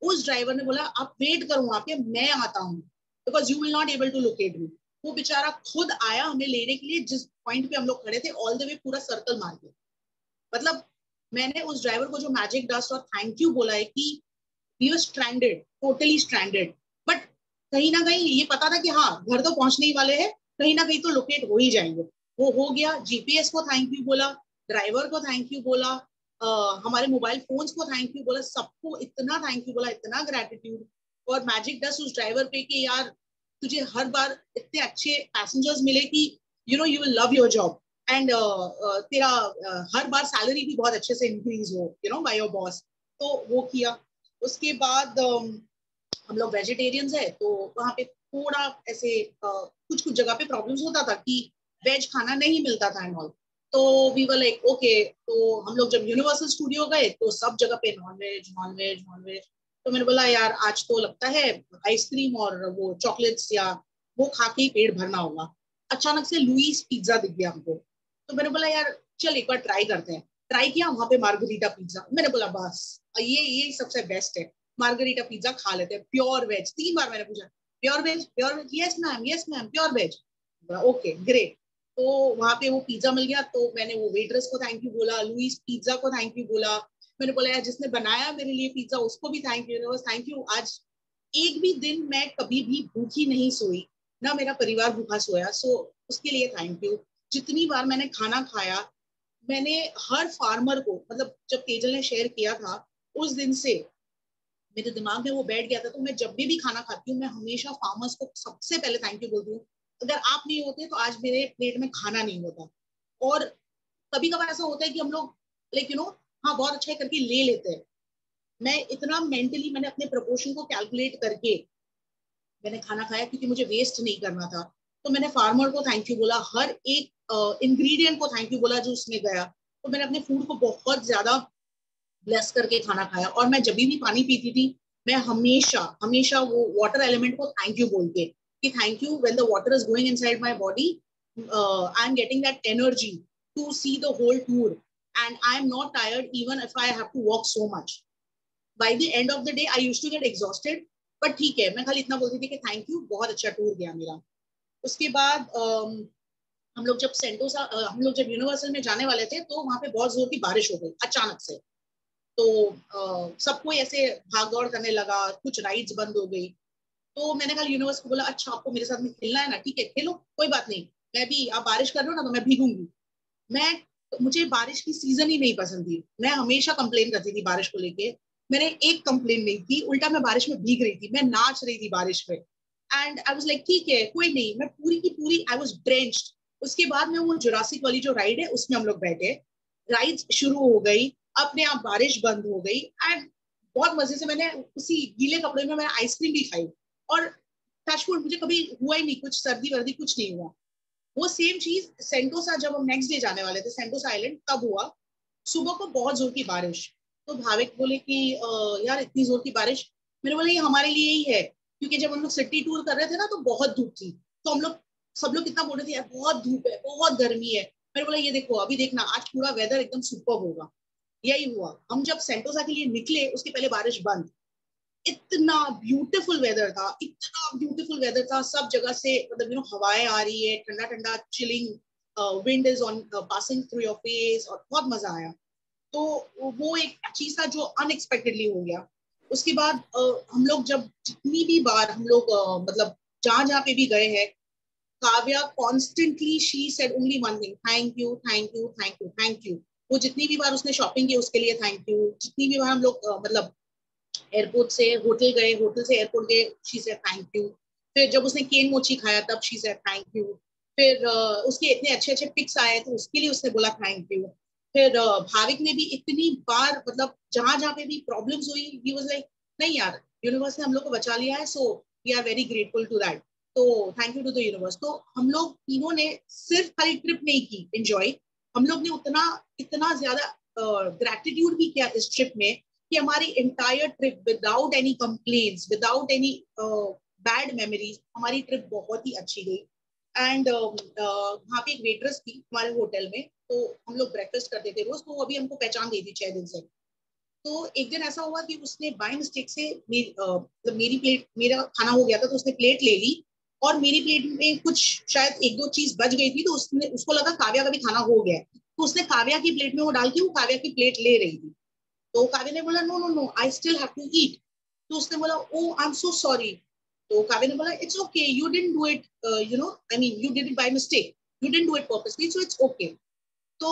उस ड्राइवर ने बोला आप वेट करो वहां पे, मैं आता हूँ, because you will not able to locate me. वो बेचारा खुद आया हमें लेने के लिए, जिस पॉइंट पे हम लोग खड़े थे, ऑल द वे पूरा सर्कल मार के। मतलब मैंने उस ड्राइवर को जो मैजिक डस्ट और थैंक यू बोला है कि we were stranded, totally stranded, but कहीं ना कहीं ये पता था कि हाँ घर तो पहुंचने ही वाले हैं, कहीं ना कहीं तो लोकेट हो ही जाएंगे। वो हो गया। जीपीएस को थैंक यू बोला, ड्राइवर को थैंक यू बोला, हमारे मोबाइल फोन्स को थैंक यू बोला, सबको इतना थैंक यू बोला, इतना ग्रेटिट्यूड। और मैजिक डस्ट उस ड्राइवर पे कि यार तुझे हर बार इतने अच्छे पैसेंजर्स मिले कि you will love your job, and तेरा हर बार सैलरी भी बहुत अच्छे से इंक्रीज हो बाय योर बॉस। तो वो किया। उसके बाद हम लोग वेजिटेरियंस है, तो वहां पे थोड़ा ऐसे कुछ कुछ जगह पे प्रॉब्लम्स होता था कि वेज खाना नहीं मिलता था एंड ऑल। तो वी वर लाइक ओके। तो हम लोग जब यूनिवर्सल स्टूडियो गए तो सब जगह पे non veg non veg non veg. तो मैंने बोला यार आज तो लगता है आइसक्रीम और वो चॉकलेट्स या वो खा के ही पेट भरना होगा। अचानक से लुईस पिज्जा दिख गया हमको, तो मैंने बोला यार चल एक बार ट्राई करते हैं। ट्राई किया वहां पे मार्गरीटा पिज्जा, मैंने बोला बस ये सबसे बेस्ट है, मार्गरीटा पिज्जा खा लेते हैं, प्योर वेज। 3 बार मैंने पूछा pure veg, yes ma'am pure veg, okay great. तो वहां पे वो पिज्जा मिल गया, तो मैंने वो वेटरेस को थैंक यू बोला, लुईस पिज्जा को थैंक यू बोला। मैंने बोला यार जिसने बनाया मेरे लिए पिज्जा उसको भी थैंक यू। आज एक भी दिन मैं कभी भी भूखी नहीं सोई, ना मेरा परिवार भूखा सोया, सो उसके लिए थैंक यू। जितनी बार मैंने खाना खाया, मैंने हर फार्मर को, मतलब जब तेजल ने शेयर किया था उस दिन से मेरे दिमाग में वो बैठ गया था। तो मैं जब भी खाना खाती हूँ मैं हमेशा फार्मर्स को सबसे पहले थैंक यू बोलती हूँ। अगर आप नहीं होते तो आज मेरे प्लेट में खाना नहीं होता। और कभी कभार ऐसा होता है कि हम लोग लाइक हाँ बहुत अच्छा है करके ले लेते हैं। मैं इतना मेंटली मैंने अपने प्रपोर्शन को कैलकुलेट करके मैंने खाना खाया, क्योंकि मुझे वेस्ट नहीं करना था। तो मैंने फार्मर को थैंक यू बोला, हर एक इंग्रेडिएंट को थैंक यू बोला जो उसमें गया। तो मैंने अपने फूड को बहुत ज्यादा ब्लेस करके खाना खाया। और मैं जब भी पानी पीती थी मैं हमेशा हमेशा वो वाटर एलिमेंट को थैंक यू बोल के कि thank you when the water is going inside my body, I am getting that energy to see the whole tour, and I am not tired even if I have to walk so much. By the end of the day I used to get exhausted, but ठीक है, मैं खाली इतना बोलती थी कि thank you, बहुत अच्छा टूर गया मेरा। उसके बाद हम लोग जब यूनिवर्सल में जाने वाले थे तो वहां पे बहुत जोर की बारिश हो गई अचानक से। तो सब कोई ऐसे भाग दौड़ करने लगा, कुछ राइड्स बंद हो गई। तो मैंने कहा यूनिवर्स को बोला अच्छा आपको मेरे साथ में खेलना है ना, ठीक है खेलो कोई बात नहीं, मैं भी आप बारिश कर रहे हो ना तो मैं भीगूंगी। मुझे बारिश की सीजन ही नहीं पसंद थी, मैं हमेशा कंप्लेन करती थी बारिश को लेके। मैंने एक कंप्लेन नहीं की, उल्टा मैं बारिश में भीग रही थी, मैं नाच रही थी बारिश में। एंड आई वाज लाइक ठीक है कोई नहीं, मैं पूरी की पूरी आई वाज ड्रेंच्ड। उसके बाद में वो जुरासिक वाली जो राइड है उसमें हम लोग बैठे, राइड शुरू हो गई, अपने आप बारिश बंद हो गई, एंड बहुत मजे से मैंने उसी गीले कपड़े में मैंने आइसक्रीम भी खाई। और टचवुड मुझे कभी हुआ ही नहीं कुछ, सर्दी वर्दी कुछ नहीं हुआ। वो सेम चीज सेंटोसा, जब हम नेक्स्ट डे जाने वाले थे सेंटोसा आइलैंड, तब हुआ। सुबह को बहुत जोर की बारिश। तो भाविक बोले कि यार इतनी जोर की बारिश, मैंने बोला ये हमारे लिए ही है, क्योंकि जब हम लोग सिटी टूर कर रहे थे ना तो बहुत धूप थी। तो हम लोग सब लोग कितना बोल रहे थे यार बहुत धूप है बहुत गर्मी है। मैंने बोला ये देखो अभी देखना आज पूरा वेदर एकदम सुपर होगा। यही हुआ, हम जब सेंटोसा के लिए निकले उसके पहले बारिश बंद। इतना ब्यूटीफुल वेदर था, इतना ब्यूटीफुल वेदर था, सब जगह से मतलब हवाएं आ रही है, ठंडा ठंडा chilling wind is on passing through your face, और बहुत मजा आया। तो वो एक चीज था जो अनएक्सपेक्टेडली हो गया। उसके बाद हम लोग जब जितनी भी बार हम लोग मतलब जहां जहां पे भी गए हैं, Kavya constantly she said only one thing, thank you thank you thank you thank you. वो जितनी भी बार उसने शॉपिंग की उसके लिए थैंक यू, जितनी भी बार हम लोग मतलब एयरपोर्ट से होटल गए, होटल से एयरपोर्ट गए, शी सेड थैंक यू। फिर जब उसने केन मोची खाया तब शी सेड थैंक यू। फिर उसके इतने अच्छे अच्छे पिक्स आए तो उसके लिए उसने बोला थैंक यू। फिर भाविक ने भी इतनी बार मतलब जहां जहां पे भी प्रॉब्लम्स हुई ही वाज लाइक नहीं यार यूनिवर्स ने हम लोग को बचा लिया है, so we are very grateful to that. तो thank you to the universe. तो हम लोग तीनों ने सिर्फ खाली ट्रिप नहीं की एंजॉय, हम लोग ने उतना इतना ज्यादा ग्रेटिट्यूड भी किया इस ट्रिप में कि हमारी entire trip without any complains, without any bad memories, हमारी ट्रिप बहुत ही अच्छी गई। एंड वहाँ पे एक वेट्रेस थी हमारे होटल में, तो हम लोग ब्रेकफास्ट करते थे रोज, तो अभी हमको पहचान गई थी 6 दिन से। तो एक दिन ऐसा हुआ कि उसने बाय मिस्टेक से मेरी प्लेट, मेरा खाना हो गया था तो उसने प्लेट ले ली, और मेरी प्लेट में कुछ शायद एक दो चीज बच गई थी, तो उसको लगा काव्या का भी खाना हो गया, तो उसने काव्या की प्लेट में वो डाल के वो काव्या की प्लेट ले रही थी। तो काव्या ने बोला no no no, I still have to eat. तो उसने बोला ओ आई एम सो सॉरी। तो काव्या ने बोला it's okay, you didn't do it, you know, I mean you did it by mistake, you didn't do it purposely, so it's okay. तो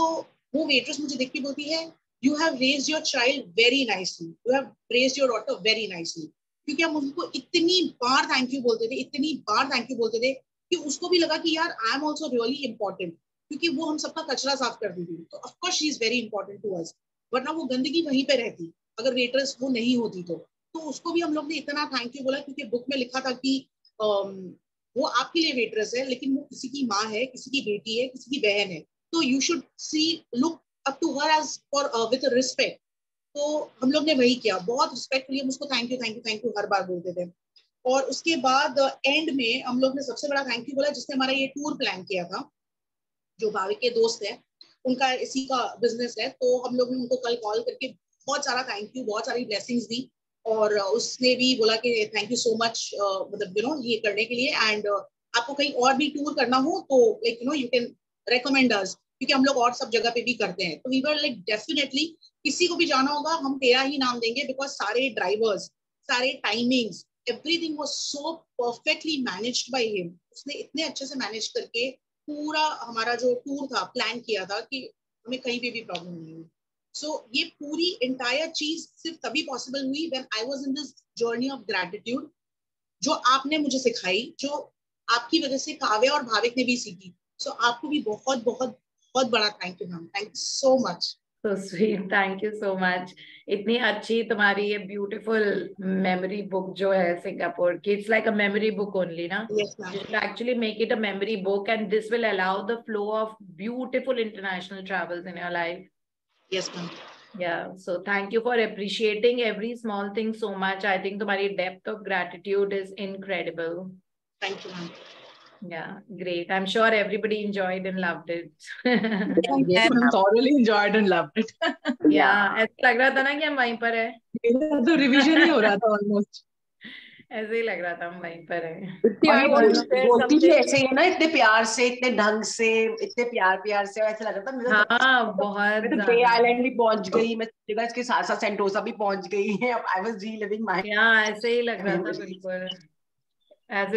वो waitress मुझे देख के बोलती है you have raised your child very nicely, you have raised your daughter very nicely. क्योंकि हम उनको इतनी बार थैंक यू बोलते थे, इतनी बार थैंक यू बोलते थे कि उसको भी लगा कि यार I am also really important, क्योंकि वो हम सबका कचरा साफ करती थी, तो of course she is very important to us, वरना वो गंदगी वहीं पे रहती अगर वेट्रेस वो नहीं होती तो उसको भी हम लोग ने इतना थैंक यू बोला, क्योंकि बुक में लिखा था कि वो आपके लिए वेट्रेस है, लेकिन वो किसी की माँ है, किसी की बेटी है, किसी की बहन है, तो you should see look up to her age for with respect. तो हम लोग ने वही किया, बहुत रिस्पेक्टफुली हम उसको thank you thank you thank you हर बार बोलते थे। और उसके बाद एंड में हम लोग ने सबसे बड़ा थैंक यू बोला जिसने हमारा ये टूर प्लान किया था, जो भाविक के दोस्त है, उनका इसी का बिजनेस है, तो हम लोग ने उनको कल कॉल करके बहुत सारा थैंक यू, बहुत सारी ब्लेसिंग्स दी, और उसने भी बोला कि थैंक यू सो मच, मतलब यू नो ये करने के लिए, एंड आपको कहीं और भी टूर करना हो तो like you know you can recommend us, क्योंकि हम लोग और सब जगह पे भी करते हैं। तो वी वर लाइक डेफिनेटली किसी को भी जाना होगा हम तेरा ही नाम देंगे, बिकॉज सारे ड्राइवर्स, सारे timings, everything was so perfectly managed by him. उसने इतने अच्छे से मैनेज करके पूरा हमारा जो टूर था प्लान किया था कि हमें कहीं पे भी प्रॉब्लम नहीं हुई। सो ये पूरी इंटायर चीज सिर्फ तभी पॉसिबल हुई when I was in this journey of gratitude, जो आपने मुझे सिखाई, जो आपकी वजह से काव्या और भाविक ने भी सीखी। सो आपको भी बहुत बहुत बहुत बड़ा thank you ma'am, thank you so much. So sweet, thank you so much. इतनी अच्छी तुम्हारी ये ब्यूटीफुल मेमोरी बुक जो है सिंगापुर की, it's like a memory book only, ना? Yes ma'am. You should actually make it a memory book, and this will allow the flow of beautiful international travels in your life. Yes ma'am. Yeah, so thank you for appreciating every small thing so much. I think तुम्हारी depth of gratitude is incredible. Thank you ma'am. Yeah, great. I'm sure everybody enjoyed and loved it. Yes, I thoroughly enjoyed and loved it. Yeah, ऐसा लग रहा था ना कि हम वहीं पर है। मेरा तो रिवीजन ही हो रहा था ऑलमोस्ट। ऐसे ही लग रहा था हम वहीं पर है। बोलती भी ऐसे ही है ना, इतने प्यार से, इतने ढंग से, इतने प्यार से, ऐसा लग रहा था मेरा। हाँ, बहुत मैं तो बे आइलैंड भी पहुंच गई, मैं इसके साथ साथ सेंटोसा भी पहुंच गई है। आई वाज रीलिविंग माय, ऐसे ही लग रहा था बिल्कुल। Thank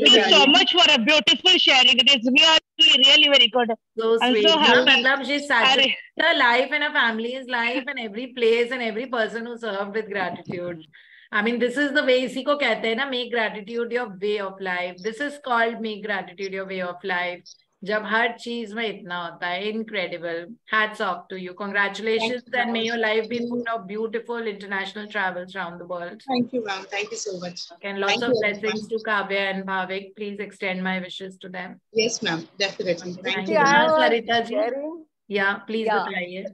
you so much for a beautiful sharing. It is really very good. So I'm sweet. so happy. मतलब she's saturated her life and her family's life and every place and every person who served with gratitude. I mean, this is the way, इसी को कहते हैं ना, make gratitude your way of life. This is called make gratitude your way of life. जब हर चीज में इतना होता है, incredible. Hats off to you. Congratulations, and may your life be full of beautiful international travels around the world. Thank you ma'am. Thank you so much. And lots of blessings to Kavya and Bhavik. Please extend my wishes to them. Yes ma'am, definitely. Thank you. Sarita ji. Yeah, please बताइए.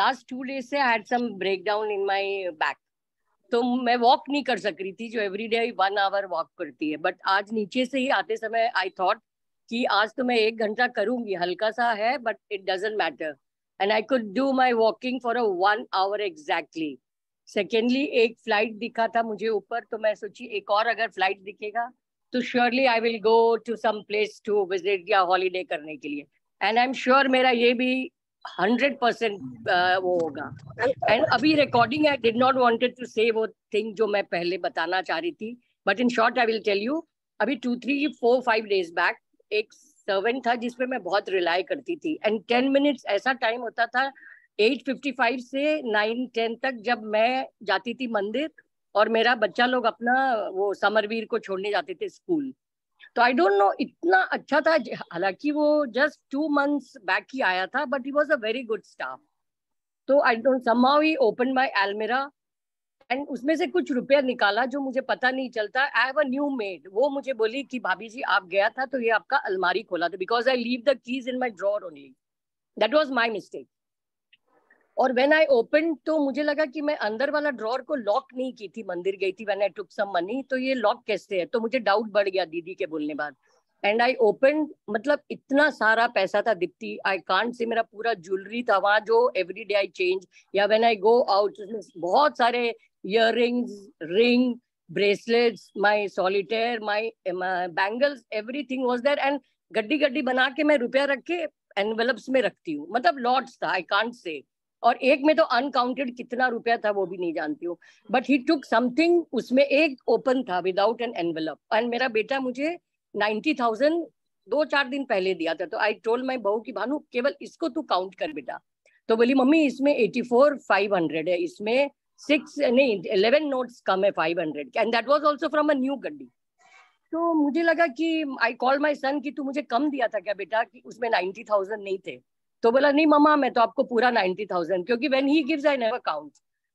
Last 2 days से I had some breakdown in my back. तो मैं walk नहीं कर सक रही थी, जो एवरीडे 1 hour वॉक करती है, बट आज नीचे से ही आते समय आई थॉट कि आज तो मैं 1 घंटा करूंगी, हल्का सा है but it doesn't matter, and I could do my walking for a 1 hour exactly. Secondly, एक फ्लाइट दिखा था मुझे ऊपर, तो मैं सोची एक और अगर फ्लाइट दिखेगा तो surely I will go to some place to visit या हॉलीडे करने के लिए, एंड आई एम श्योर मेरा ये भी 100% वो होगा. एंड अभी recording, I did not wanted to say वो थिंग जो मैं पहले बताना चाह रही थी, but in short I will tell you. अभी 2, 3, 4, 5 days बैक एक सर्वेंट था जिसपे मैं बहुत रिलाई करती थी, एंड 10 minutes ऐसा टाइम होता था 8:55 से 9:10 तक, जब मैं जाती थी मंदिर और मेरा बच्चा लोग अपना वो समरवीर को छोड़ने जाते थे स्कूल. तो आई डोंट नो, इतना अच्छा था. हालांकि वो जस्ट 2 months बैक ही आया था, but he was a very good staff. So I don't, somehow he open my almirah and उसमें से कुछ रुपया निकाला जो मुझे पता नहीं चलता. I have a new made. वो मुझे बोली कि भाभी जी आप गया था तो ये आपका अलमारी खोला था, because I leave the keys in my drawer only. That was my mistake. और व्हेन आई ओपन तो मुझे लगा कि मैं अंदर वाला ड्रॉर को लॉक नहीं की थी, मंदिर गई थी when I took some money, तो ये लॉक कैसे है, तो मुझे डाउट बढ़ गया दीदी के बोलने बाद। एंड आई ओपन, मतलब इतना सारा पैसा था दीप्ति, आई कांट से, मेरा पूरा ज्वेलरी था वहां जो एवरी डे आई चेंज, या व्हेन आई गो आउट बहुत सारे earrings, ring, bracelets, my solitaire, my bangles, everything was there. And गड्डी गड्डी बना के मैं रुपया रख के एनवेलप्स में रखती हूँ, मतलब लॉट्स था, आई कांट से। और एक में तो अनकाउंटेड कितना रुपया था वो भी नहीं जानती हूँ। बट ही टुक समथिंग, उसमें एक ओपन था विदाउट एन एनवेलप, एंड मेरा बेटा मुझे 90,000 2-4 दिन पहले दिया था। तो आई टोल्ड माई बहू की भानु केवल इसको तू काउंट कर बेटा। तो बोली मम्मी इसमें 84,500 है, इसमें 11 नोट्स कम है 500, and that was also from a new गड्डी। तो मुझे लगा कि आई कॉल माई सन कि तू मुझे कम दिया था क्या बेटा, कि उसमें 90,000 नहीं थे। तो बोला नहीं मम्मा मैं तो आपको पूरा 90,000, क्योंकि when he gives I never count.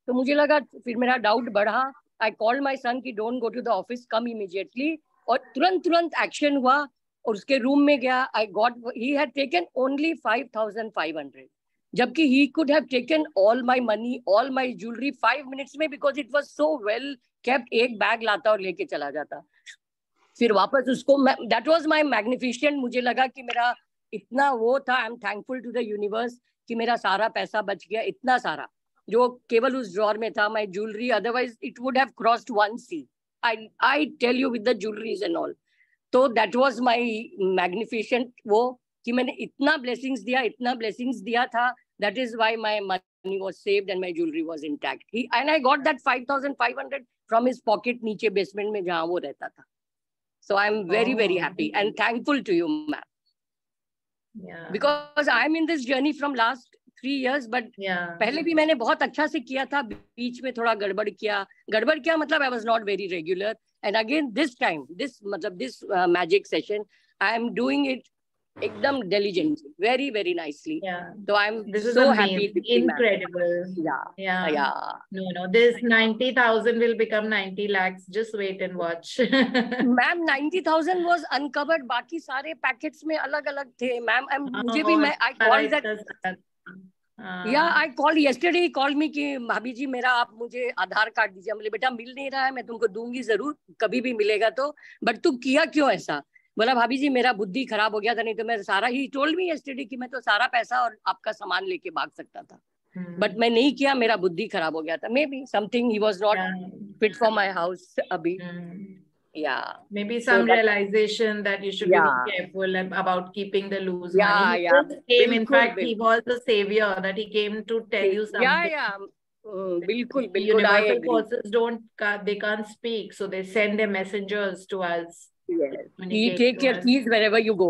तो मुझे लगा, फिर मेरा डाउट बढ़ा। आई कॉल्ड माई सन कि don't go to the office, come immediately. और तुरंत एक्शन हुआ और उसके रूम में गया। I got, he had taken only 5,500, जबकि he could have taken all my money, all my jewellery 5 minutes में, because it was so well kept. एक बैग लाता और लेके चला जाता, फिर वापस उसको, दैट वाज माय मैग्निफिसेंट। मुझे लगा कि मेरा इतना वो था, I am thankful to the universe कि मेरा सारा पैसा बच गया, इतना सारा जो केवल उस ड्रॉर में था। My jewellery otherwise it would have crossed 1 C, I tell you, with the jewelleries and all. तो दैट वाज माय मैग्निफिसेंट, वो कि मैंने इतना ब्लेसिंग्स दिया, इतना ब्लेसिंग्स दिया था। That is why my money was saved and my jewellery was intact, and I got that 5,500 from his pocket, नीचे बेसमेंट में जहां वो रहता था। So I'm very happy and thankful to you, ma'am. Yeah. Because I'm in this journey from last 3 years, but पहले भी मैंने बहुत अच्छा से किया था, बीच में थोड़ा गड़बड़ किया मतलब I was not very regular, and again this time, this magic session, I am doing it एकदम diligently, very nicely. Yeah. So I'm this is so amazing. happy. Incredible. Yeah. No, this 90,000 will become 90 lakhs. Just wait and watch. Ma'am 90,000 was uncovered, बाकी सारे packets में अलग अलग थे ma'am. मुझे भी, मैं आई कॉल दैट, या I call yesterday, he called me कि भाभी जी मेरा आप मुझे आधार कार्ड दीजिए। बोले बेटा मिल नहीं रहा है, मैं तुमको दूंगी जरूर, कभी भी मिलेगा तो, बट तू किया क्यों ऐसा? बोला भाभी जी मेरा बुद्धि खराब हो गया था, नहीं तो मैं सारा, ही टोल्ड मी यस्टरडे कि मैं तो सारा पैसा और आपका सामान लेके भाग सकता था, बट मैं नहीं किया, मेरा बुद्धि खराब हो गया था। May be something he was not fit for my house अभी। Maybe some realization that you should be careful about keeping the loose money. He just came, in fact, he was the savior, that he came to tell you something. बिल्कुल The universal forces they can't speak, so they send their messengers to us. He take your keys wherever you go.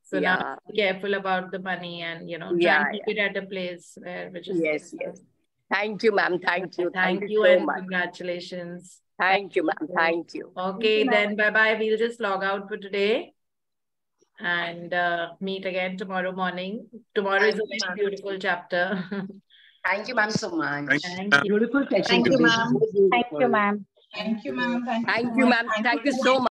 So now be careful about the money, and try and keep it at a place where, which is yes. Thank you, ma'am. Thank you so and much. Congratulations. Thank you, ma'am. Thank you. Okay, then bye-bye. We'll just log out for today and meet again tomorrow morning. Tomorrow is a very beautiful chapter. Thank you, ma'am, so much. Thank you. Beautiful session. Thank you, ma'am. Thank you, ma'am. Thank you, ma'am. Thank you, ma'am. Thank you so much.